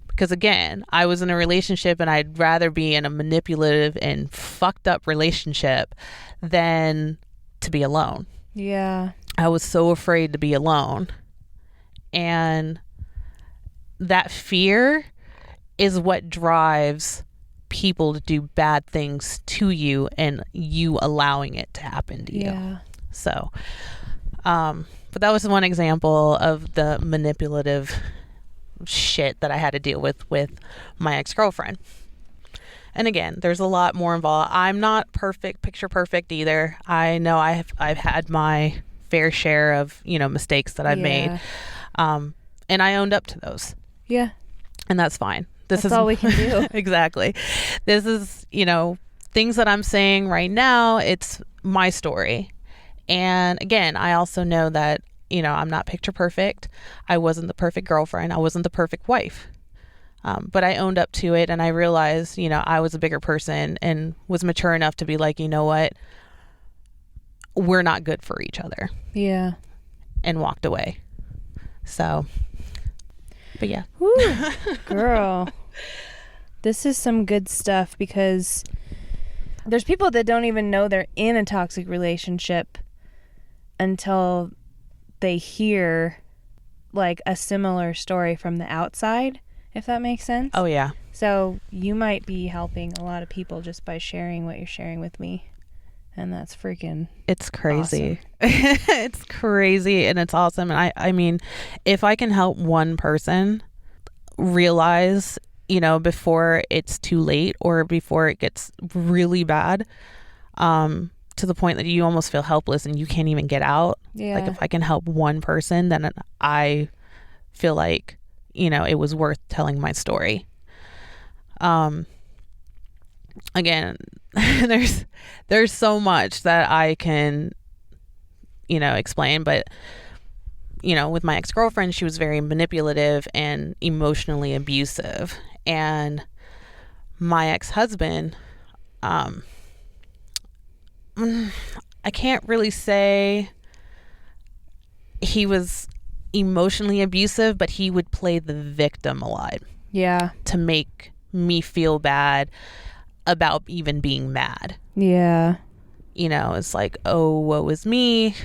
Because again, I was in a relationship and I'd rather be in a manipulative and fucked up relationship than to be alone. Yeah. I was so afraid to be alone. And that fear is what drives people to do bad things to you and you allowing it to happen to you. Yeah. So, but that was one example of the manipulative shit that I had to deal with my ex-girlfriend. And again, there's a lot more involved. I'm not picture perfect either. I know I've had my fair share of, you know, mistakes that I've made. And I owned up to those. Yeah. And that's fine. That's all we can do. Exactly. This is, you know, things that I'm saying right now, it's my story. And again, I also know that, you know, I'm not picture perfect. I wasn't the perfect girlfriend. I wasn't the perfect wife. But I owned up to it and I realized, you know, I was a bigger person and was mature enough to be like, you know what? We're not good for each other. Yeah. And walked away. So, but yeah. Woo, girl. This is some good stuff, because there's people that don't even know they're in a toxic relationship until they hear like a similar story from the outside, if that makes sense. Oh yeah. So you might be helping a lot of people just by sharing what you're sharing with me. And that's freaking It's crazy. Awesome. It's crazy and it's awesome. And I mean, if I can help one person realize, you know, before it's too late or before it gets really bad, to the point that you almost feel helpless and you can't even get out. Yeah. Like if I can help one person, then I feel like, you know, it was worth telling my story. Again, there's so much that I can, you know, explain, but you know, with my ex-girlfriend, she was very manipulative and emotionally abusive. And my ex-husband, I can't really say he was emotionally abusive, but he would play the victim a lot. Yeah. To make me feel bad about even being mad. Yeah. You know, it's like, oh, woe is me.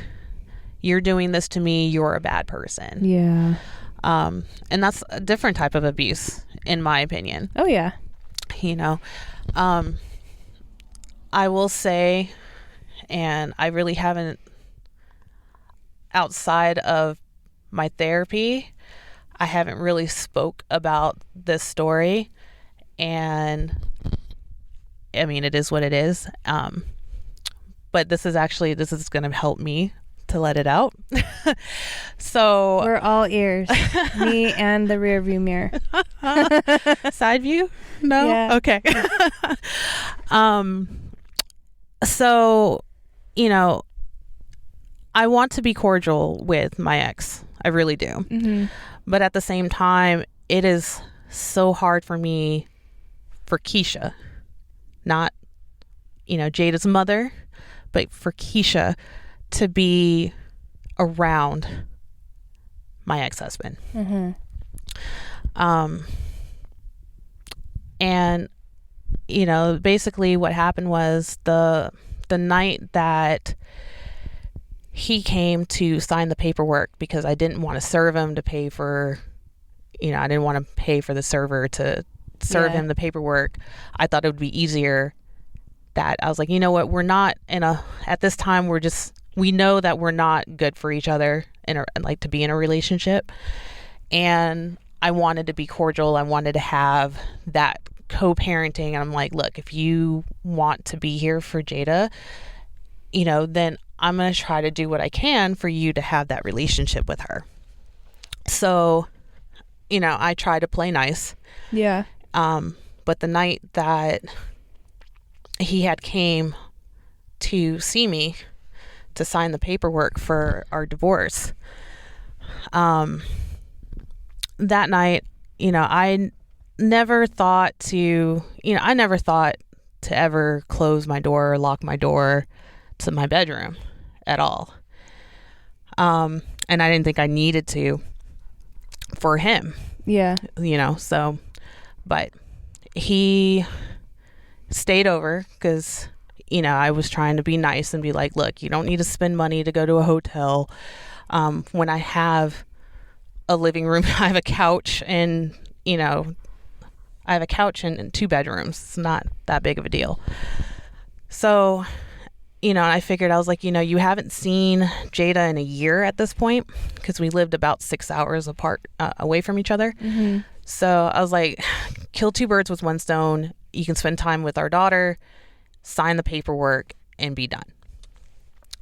You're doing this to me. You're a bad person. Yeah. And that's a different type of abuse, in my opinion. Oh, yeah. You know, I will say, and I really haven't, outside of my therapy, I haven't really spoke about this story. And I mean, it is what it is. But this is going to help me to let it out. So we're all ears. Me and the rear view mirror. Side view? No? Yeah. Okay. So, you know, I want to be cordial with my ex. I really do. Mm-hmm. But at the same time, it is so hard for me, for Keshia, not, you know, Jada's mother, but for Keshia to be around my ex-husband. Mm-hmm. And basically what happened was the night that he came to sign the paperwork, because I didn't want to serve him to pay for, I didn't want to pay for the server to serve him the paperwork. I thought it would be easier that I was like, you know what, we're not at this time, we know that we're not good for each other and like to be in a relationship. And I wanted to be cordial. I wanted to have that co-parenting. And I'm like, look, if you want to be here for Jada, then I'm going to try to do what I can for you to have that relationship with her. So, I try to play nice. Yeah. But the night that he had came to see me to sign the paperwork for our divorce, that night, I never thought to ever close my door or lock my door to my bedroom at all. And I didn't think I needed to for him. Yeah. So, but he stayed over because, I was trying to be nice and be like, look, you don't need to spend money to go to a hotel. When I have a living room, I have a couch and, I have a couch and 2 bedrooms. It's not that big of a deal. So, I figured, I was like, you haven't seen Jada in a year at this point, because we lived about 6 hours apart, away from each other. Mm-hmm. So I was like, kill 2 birds with 1 stone. You can spend time with our daughter, sign the paperwork, and be done.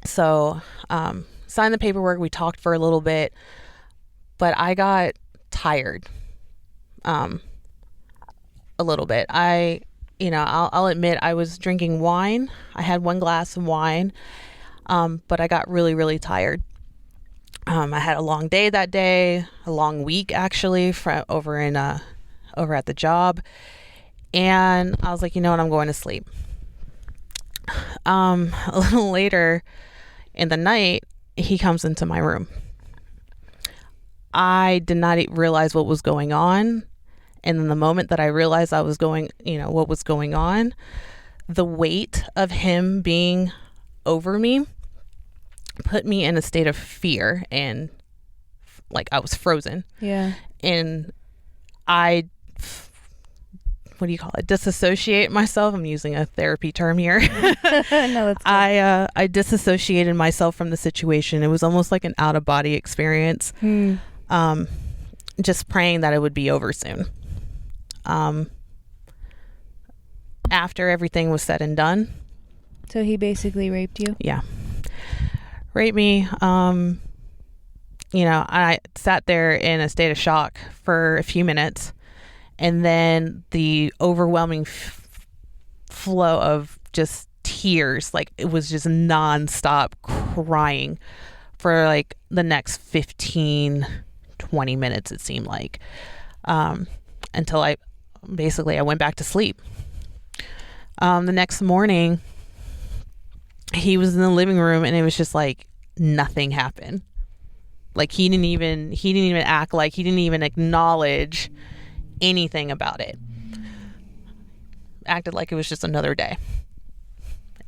So, signed the paperwork. We talked for a little bit, but I got tired, a little bit. I'll admit I was drinking wine. I had 1 glass of wine, but I got really, really tired. I had a long day that day, a long week actually, over at the job, and I was like, you know what, I'm going to sleep. A little later in the night, he comes into my room. I did not realize what was going on. And then the moment that I realized what was going on, the weight of him being over me put me in a state of fear, and like I was frozen. Yeah. And I, what do you call it? Disassociate myself. I'm using a therapy term here. No, that's good. I disassociated myself from the situation. It was almost like an out of body experience. Just praying that it would be over soon. After everything was said and done. So he basically raped you? Yeah. Raped me. I sat there in a state of shock for a few minutes, and then the overwhelming flow of just tears, like it was just nonstop crying for like the next 15, 20 minutes, it seemed like, until I went back to sleep. The next morning, he was in the living room, and it was just like nothing happened. Like he didn't even act, like he didn't even acknowledge anything about it. Acted like it was just another day.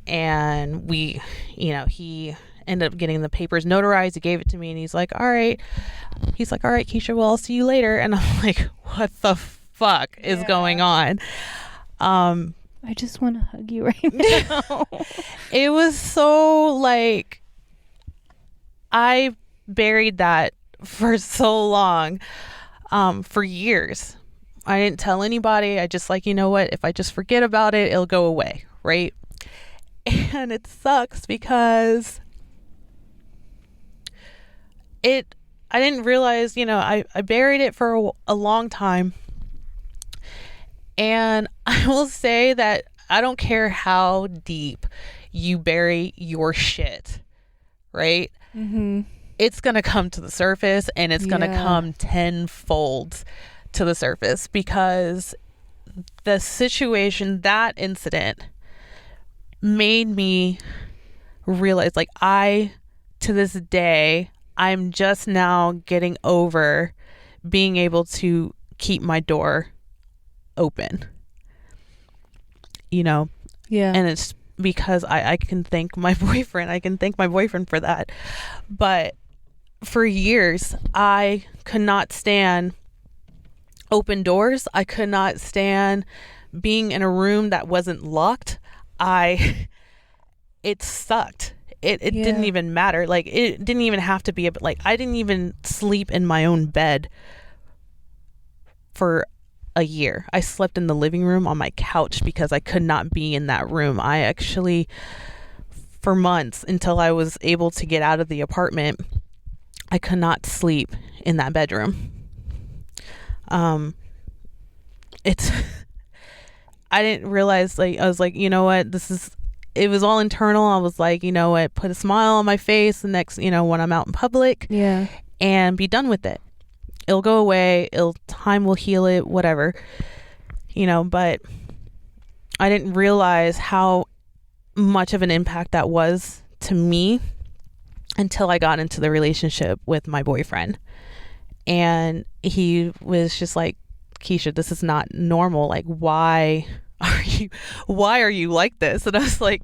And he ended up getting the papers notarized. He gave it to me, and he's like, all right, Keshia, well, I'll see you later. And I'm like, what the fuck is going on? I just want to hug you right now. It was so like, I buried that for so long, for years. I didn't tell anybody. I just like, you know what, if I just forget about it, it'll go away, right? And it sucks because I didn't realize, I buried it for a long time. And I will say that I don't care how deep you bury your shit, right? Mm-hmm. It's going to come to the surface, and it's going to come tenfold to the surface, because the situation, that incident, made me realize, like, to this day, I'm just now getting over being able to keep my door open. Yeah. And it's because I can thank my boyfriend. I can thank my boyfriend for that. But for years, I could not stand open doors. I could not stand being in a room that wasn't locked. It sucked. It didn't even matter. Like, it didn't even have to be like, I didn't even sleep in my own bed for a year. I slept in the living room on my couch because I could not be in that room. I actually, for months, until I was able to get out of the apartment, I could not sleep in that bedroom. It's I didn't realize, like, I was like, you know what, it was all internal. I was like, you know what, put a smile on my face the next, when I'm out in public, and be done with it. It'll go away. Time will heal it, whatever, but I didn't realize how much of an impact that was to me until I got into the relationship with my boyfriend. And he was just like, Keshia, this is not normal. Like, why are you like this? And I was like,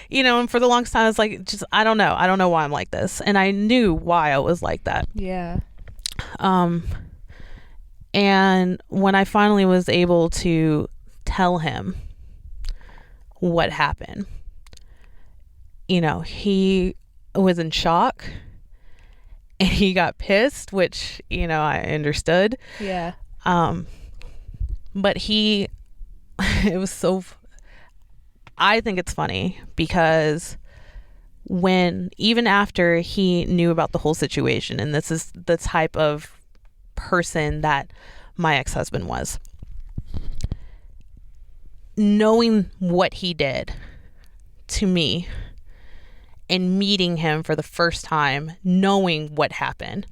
and for the longest time I was like, just, I don't know why I'm like this. And I knew why I was like that. Yeah. And when I finally was able to tell him what happened, he was in shock and he got pissed, which, I understood. Yeah. But it was I think it's funny because even after he knew about the whole situation, and this is the type of person that my ex-husband was, knowing what he did to me and meeting him for the first time, knowing what happened,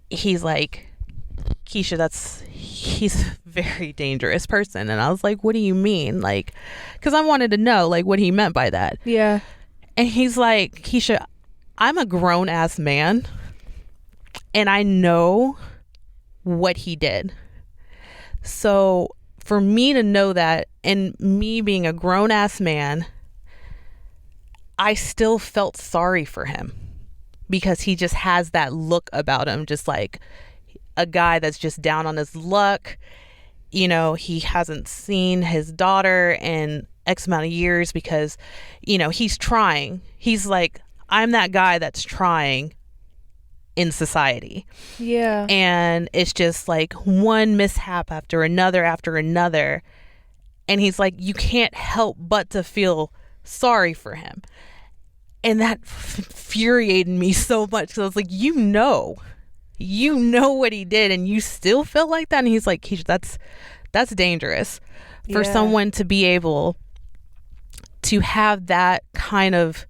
he's like, Keshia, he's a very dangerous person. And I was like, what do you mean? Like, because I wanted to know, like, what he meant by that. Yeah. And he's like, Keshia, I'm a grown ass man and I know what he did. So for me to know that, and me being a grown ass man, I still felt sorry for him because he just has that look about him, just like a guy that's just down on his luck. He hasn't seen his daughter in X amount of years because, he's trying. He's like, I'm that guy that's trying in society. Yeah. And it's just like one mishap after another. And he's like, you can't help but to feel sorry for him. And that infuriated me so much because I was like, you know what he did and you still feel like that. And he's like, that's dangerous for someone to be able to have that kind of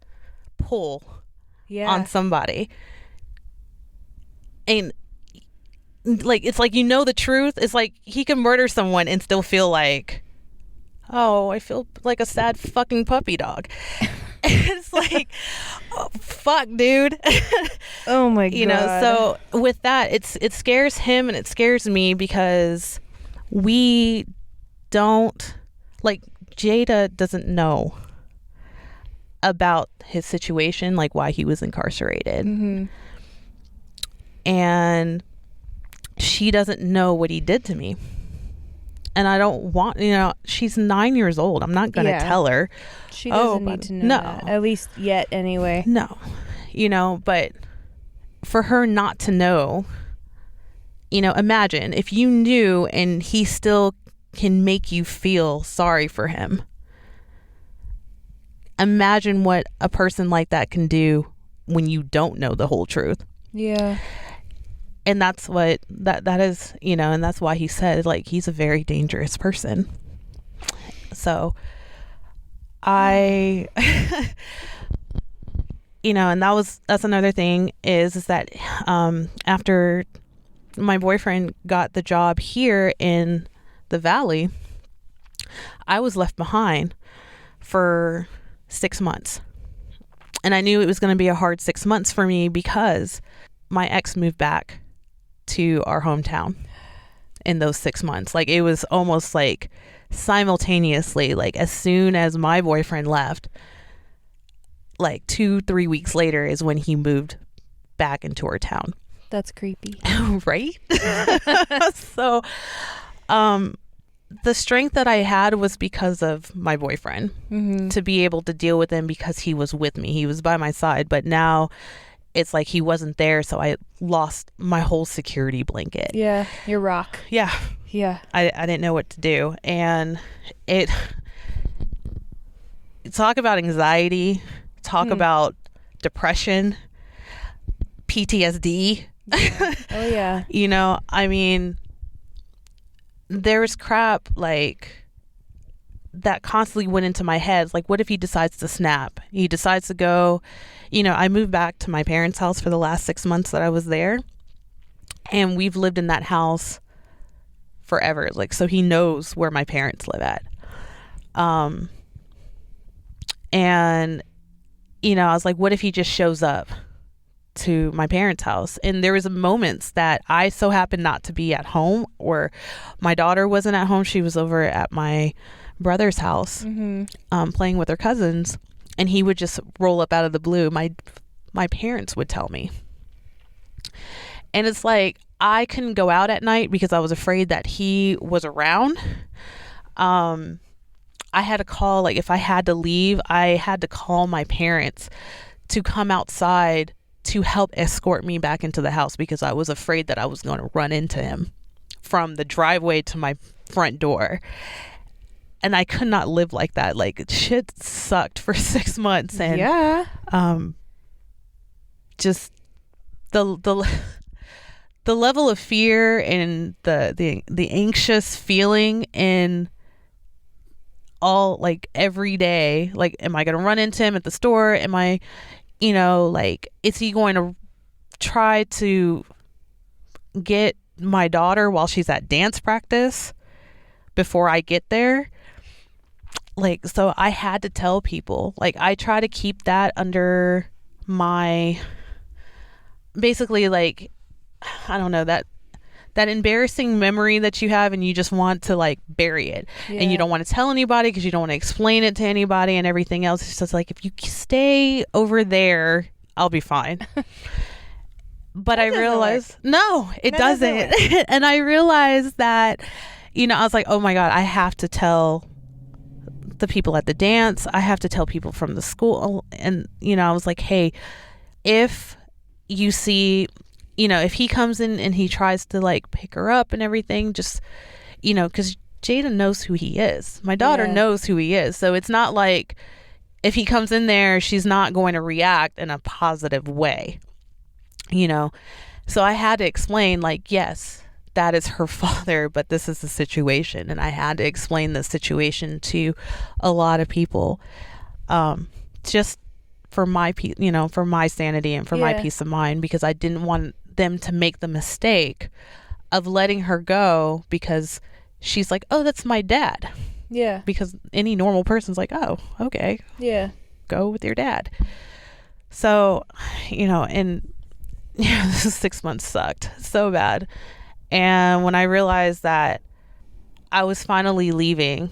pull on somebody. And like, it's like, the truth. It's like he can murder someone and still feel like, oh, I feel like a sad fucking puppy dog. It's like, oh, fuck, dude. Oh my God. So with that, it scares him and it scares me because we don't, like, Jada doesn't know about his situation, like why he was incarcerated. Mm-hmm. And she doesn't know what he did to me. And I don't want, she's 9 years old. I'm not going to tell her. She doesn't need to know that. At least yet, anyway. No. But for her not to know, imagine if you knew and he still can make you feel sorry for him. Imagine what a person like that can do when you don't know the whole truth. Yeah. And that's what that is, and that's why he said, like, he's a very dangerous person. So I, and that's another thing is that, after my boyfriend got the job here in the Valley, I was left behind for 6 months. And I knew it was going to be a hard 6 months for me because my ex moved back to our hometown in those 6 months. Like, it was almost like simultaneously, like as soon as my boyfriend left, like 2-3 weeks later is when he moved back into our town. That's creepy. Right? So the strength that I had was because of my boyfriend, to be able to deal with him, because he was with me. He was by my side. But now it's like he wasn't there, so I lost my whole security blanket. Yeah, your rock. Yeah. I didn't know what to do. And talk about anxiety, talk about depression, PTSD. Yeah. Oh yeah. You know, I mean, there's crap like that constantly went into my head. Like, what if he decides to snap? He decides to go, you know, I moved back to my parents' house for the last 6 months that I was there. And we've lived in that house forever. Like, so he knows where my parents live at. And, you know, I was like, what if he just shows up to my parents' house? And there was moments that I so happened not to be at home, or my daughter wasn't at home. She was over at my brother's house, playing with her cousins, and he would just roll up out of the blue. My parents would tell me. And it's like, I couldn't go out at night because I was afraid that he was around. I had to call, like, if I had to leave, I had to call my parents to come outside to help escort me back into the house, because I was afraid that I was going to run into him from the driveway to my front door. And I could not live like that. Like, shit sucked for 6 months. And just the level of fear and the anxious feeling in all, like, every day. Like, am I going to run into him at the store? Am I, you know, like, is he going to try to get my daughter while she's at dance practice before I get there? Like, so I had to tell people. Like, I try to keep that under my, basically, like, I don't know, that embarrassing memory that you have, and you just want to, like, bury it. And you don't want to tell anybody because you don't want to explain it to anybody and everything else. It's just like, if you stay over there, I'll be fine. But I realized, no, it doesn't. And I realized that, you know, I was like, oh my God, I have to tell the people at the dance. I have to tell people from the school. And, you know, I was like, hey, if you see, you know, if he comes in and he tries to, like, pick her up and everything, just, you know, because Jada knows who he is. My daughter knows who he is. So it's not like if he comes in there, she's not going to react in a positive way, you know. So I had to explain, like, yes, that is her father, but this is the situation. And I had to explain the situation to a lot of people, just for my, you know, for my sanity and for my peace of mind, because I didn't want them to make the mistake of letting her go because she's like, oh, that's my dad. Yeah. Because any normal person's like, oh, okay. Yeah. Go with your dad. So, you know, and yeah, this 6 months sucked so bad. And when I realized that I was finally leaving,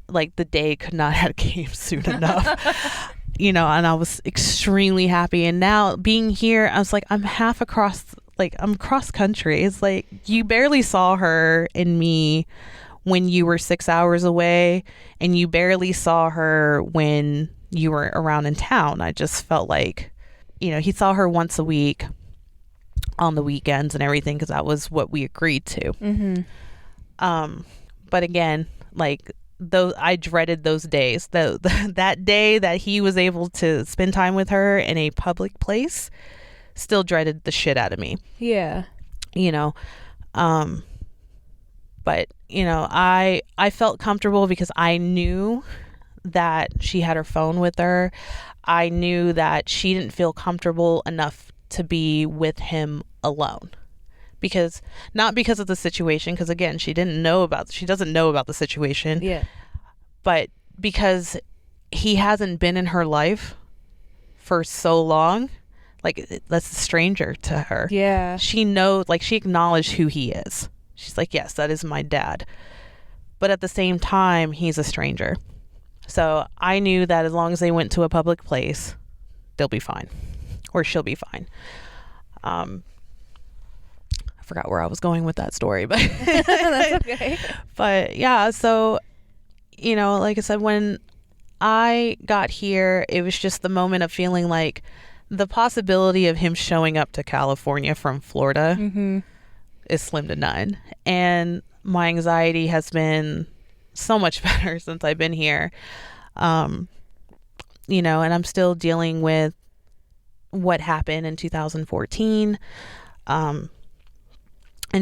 like, the day could not have came soon enough. You know, and I was extremely happy. And now being here, I was like, I'm half across, like, I'm cross country. It's like, you barely saw her and me when you were 6 hours away, and you barely saw her when you were around in town. I just felt like, you know, he saw her once a week on the weekends and everything, because that was what we agreed to. But again, like, those, I dreaded those days. That day that he was able to spend time with her in a public place, still dreaded the shit out of me. Yeah. You know, but, you know, I felt comfortable because I knew that she had her phone with her. I knew that she didn't feel comfortable enough to be with him alone. Because, not because of the situation, because again, she doesn't know about the situation. Yeah. But because he hasn't been in her life for so long, like, that's a stranger to her. Yeah. She knows, like, she acknowledged who he is. She's like, yes, that is my dad. But at the same time, he's a stranger. So I knew that as long as they went to a public place, they'll be fine, or she'll be fine. I forgot where I was going with that story, but that's okay. But yeah, so, you know, like I said, when I got here, it was just the moment of feeling like the possibility of him showing up to California from Florida is slim to none. And my anxiety has been so much better since I've been here. You know, and I'm still dealing with what happened in 2014. And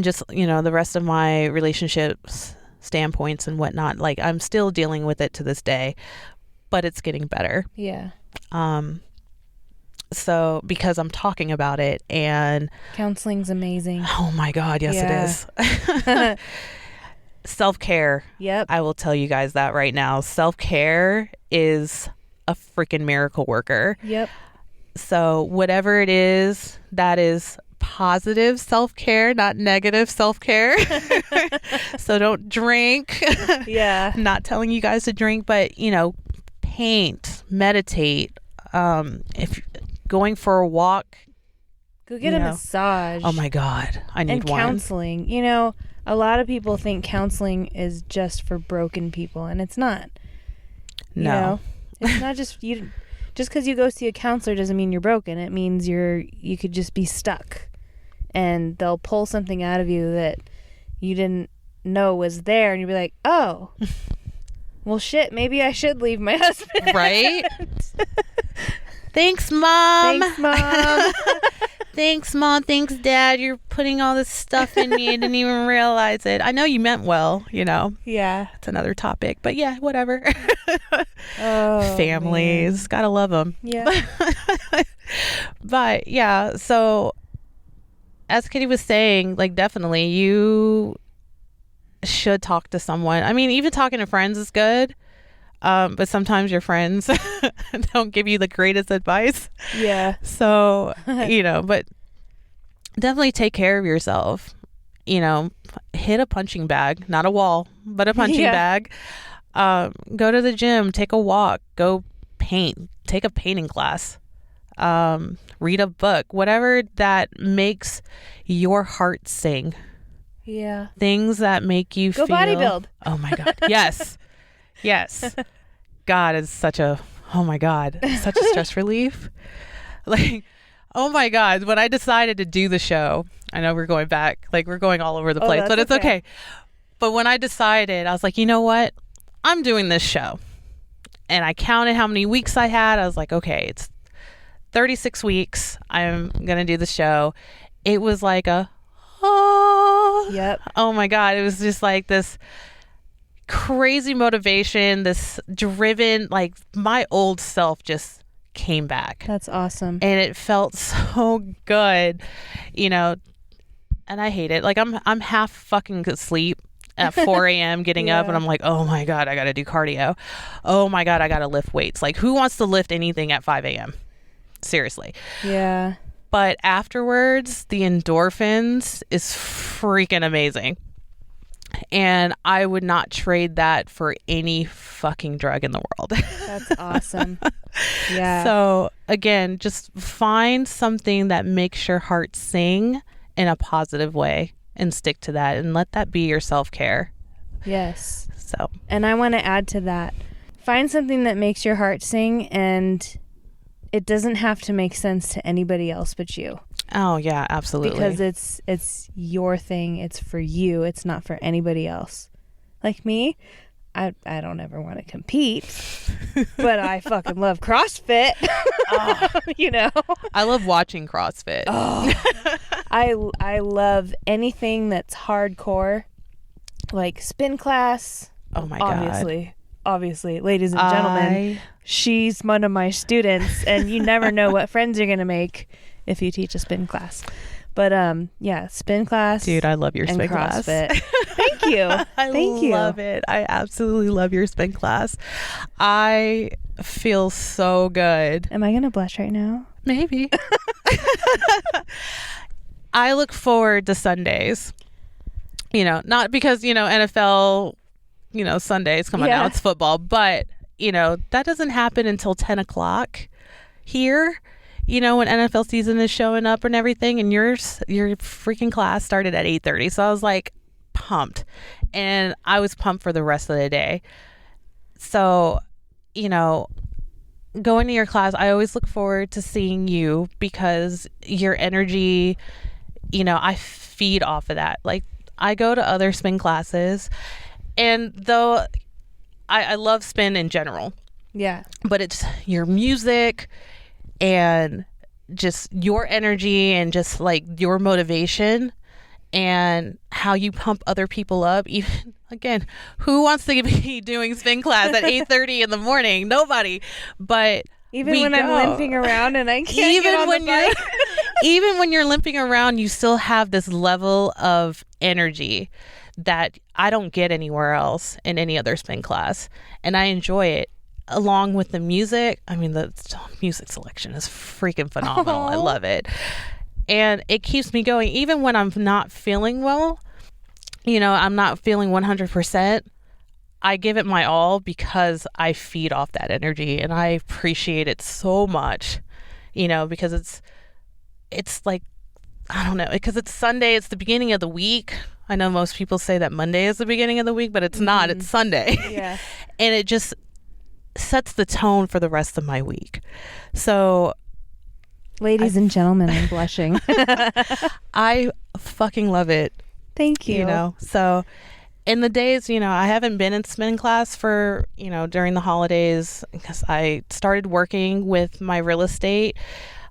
just, you know, the rest of my relationships standpoints and whatnot. Like, I'm still dealing with it to this day, but it's getting better. Yeah. So because I'm talking about it, and counseling's amazing. Oh my God. Yes, it is. Self-care. Yep. I will tell you guys that right now. Self-care is a freaking miracle worker. Yep. So whatever it is, that is positive self-care, not negative self-care. So don't drink. Yeah. I'm not telling you guys to drink, but, you know, paint, meditate. If going for a walk, go get a massage. Oh my God, I need one. And counseling. You know, a lot of people think counseling is just for broken people, and it's not. No. You know? It's not just you. Just because you go see a counselor doesn't mean you're broken. It means you could just be stuck, and they'll pull something out of you that you didn't know was there, and you'll be like, oh, well, shit, maybe I should leave my husband. Right? Thanks, Mom. Thanks, Mom. Thanks, Mom. Thanks, Dad. You're putting all this stuff in me. I didn't even realize it. I know you meant well, you know. Yeah. It's another topic. But yeah, whatever. Oh, families. Man. Gotta love them. Yeah. But yeah, so as Kitty was saying, like, definitely you should talk to someone. I mean, even talking to friends is good. But sometimes your friends don't give you the greatest advice. Yeah. So, you know, but definitely take care of yourself. You know, hit a punching bag, not a wall, but a punching bag. Go to the gym, take a walk, go paint, take a painting class, read a book, whatever that makes your heart sing. Yeah. Things that make you go feel. Bodybuild. Oh my God. Yes. Yes. God is such a stress relief. Like, oh my God, when I decided to do the show, I know we're going back, like we're going all over the place, but it's okay. But when I decided, I was like, you know what? I'm doing this show. And I counted how many weeks I had. I was like, okay, it's 36 weeks. I'm going to do the show. It was like yep. Oh my God. It was just like this crazy motivation, this driven, like my old self just came back. That's awesome. And it felt so good, you know, and I hate it. Like I'm half fucking asleep at 4 a.m. getting up, and I'm like, oh my God, I got to do cardio. Oh my God, I got to lift weights. Like, who wants to lift anything at 5 a.m.? Seriously. Yeah. But afterwards, the endorphins is freaking amazing. And I would not trade that for any fucking drug in the world. That's awesome. Yeah. So again, just find something that makes your heart sing in a positive way and stick to that, and let that be your self-care. Yes. So. And I want to add to that. Find something that makes your heart sing, and it doesn't have to make sense to anybody else but you. Oh yeah, absolutely. Because it's your thing. It's for you. It's not for anybody else. Like me, I don't ever want to compete, but I fucking love CrossFit. Oh. You know, I love watching CrossFit. Oh. I love anything that's hardcore, like spin class. Oh my God. Obviously, ladies and gentlemen, she's one of my students, and you never know what friends you're gonna make if you teach a spin class. But yeah, spin class. Dude, I love your spin class. Thank you. Thank you. I love it. I absolutely love your spin class. I feel so good. Am I gonna blush right now? Maybe. I look forward to Sundays. You know, not because, you know, NFL Sundays. Come on now, it's football. But, that doesn't happen until 10 o'clock here, when NFL season is showing up and everything. And your freaking class started at 8:30. So I was like pumped. And I was pumped for the rest of the day. So, going to your class, I always look forward to seeing you because your energy, I feed off of that. Like, I go to other spin classes, and though I love spin in general. Yeah. But it's your music and just your energy and just like your motivation and how you pump other people up. Even again, who wants to be doing spin class at 8:30 in the morning? Nobody. But even when I'm limping around and I can't get on the bike. Even when you're limping around, you still have this level of energy that I don't get anywhere else in any other spin class, and I enjoy it. Along with the music, I mean, the music selection is freaking phenomenal. I love it. And it keeps me going. Even when I'm not feeling well, I'm not feeling 100%, I give it my all because I feed off that energy and I appreciate it so much, because it's like, I don't know, because it's Sunday, it's the beginning of the week. I know most people say that Monday is the beginning of the week, but it's not. It's Sunday. Yeah. And it just sets the tone for the rest of my week. So, ladies and gentlemen, I'm blushing. I fucking love it. Thank you. So in the days, I haven't been in spin class for, during the holidays because I started working with my real estate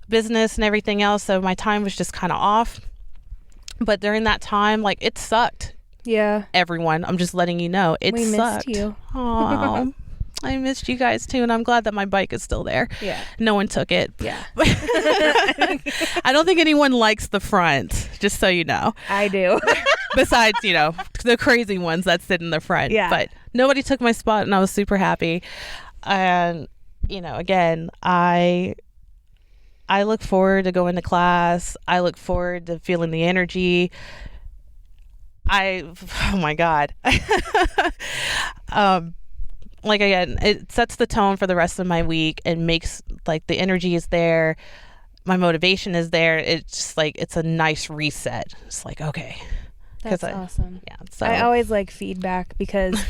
business and everything else. So my time was just kind of off. But during that time, like, it sucked. Yeah. Everyone, I'm just letting you know, it sucked. We missed you. Oh, I missed you guys too, and I'm glad that my bike is still there. Yeah. No one took it. Yeah. I don't think anyone likes the front, just so you know. I do. Besides, the crazy ones that sit in the front. Yeah. But nobody took my spot, and I was super happy. And, again, I look forward to going to class. I look forward to feeling the energy. Oh my God. Like, again, it sets the tone for the rest of my week and makes, like, the energy is there. My motivation is there. It's just like, it's a nice reset. It's like, okay. That's awesome. Yeah. So I always like feedback because,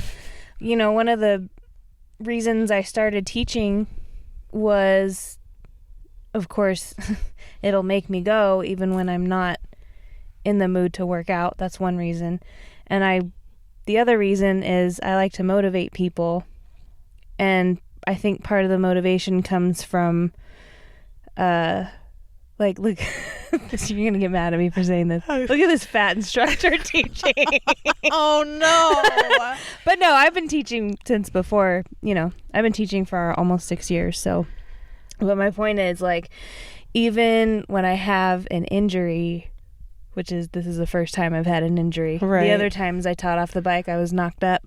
one of the reasons I started teaching was, of course, it'll make me go even when I'm not in the mood to work out. That's one reason. And the other reason is I like to motivate people. And I think part of the motivation comes from, look, you're going to get mad at me for saying this. Look at this fat instructor teaching. Oh, no. But no, I've been teaching since before, I've been teaching for almost 6 years. So, but my point is, like, even when I have an injury, this is the first time I've had an injury. Right. The other times I taught off the bike, I was knocked up.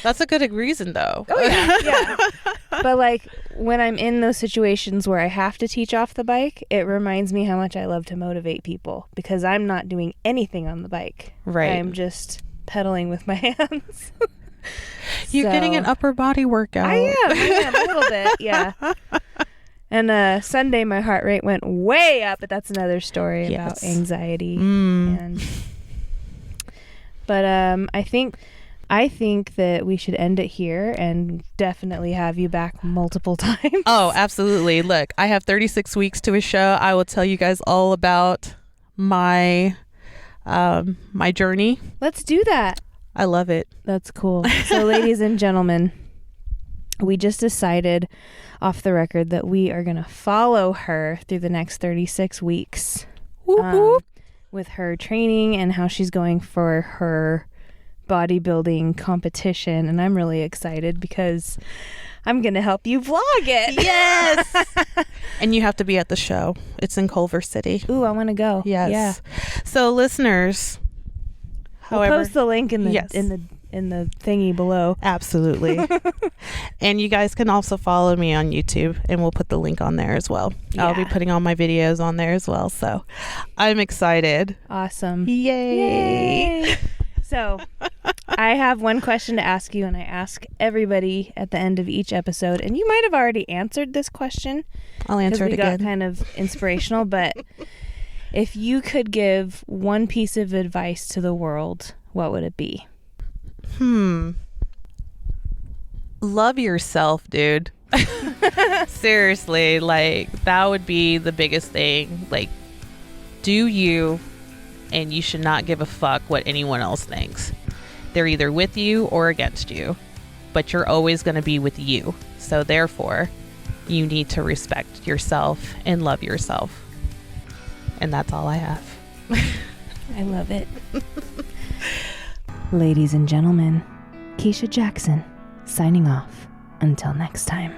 That's a good reason, though. Oh, yeah. But, like, when I'm in those situations where I have to teach off the bike, it reminds me how much I love to motivate people because I'm not doing anything on the bike. Right. I'm just pedaling with my hands. You're getting an upper body workout. I am a little bit, yeah. And Sunday, my heart rate went way up, but that's another story about anxiety. But I think that we should end it here and definitely have you back multiple times. Oh, absolutely. Look, I have 36 weeks to a show. I will tell you guys all about my my journey. Let's do that. I love it. That's cool. So, ladies and gentlemen, we just decided off the record that we are going to follow her through the next 36 weeks with her training and how she's going for her bodybuilding competition. And I'm really excited because I'm going to help you vlog it. Yes. And you have to be at the show. It's in Culver City. Ooh, I want to go. Yes. Yeah. So listeners, We'll post the link in the in the thingy below. Absolutely. And you guys can also follow me on YouTube, and we'll put the link on there as well. Yeah. I'll be putting all my videos on there as well. So I'm excited. Awesome. Yay. So, I have one question to ask you, and I ask everybody at the end of each episode. And you might have already answered this question. I'll answer it again. Got kind of inspirational, but if you could give one piece of advice to the world, what would it be? Love yourself, dude. Seriously, like, that would be the biggest thing. Like, do you, and you should not give a fuck what anyone else thinks. They're either with you or against you, but you're always going to be with you. So therefore, you need to respect yourself and love yourself. And that's all I have. I love it. Ladies and gentlemen, Keshia Jackson signing off. Until next time.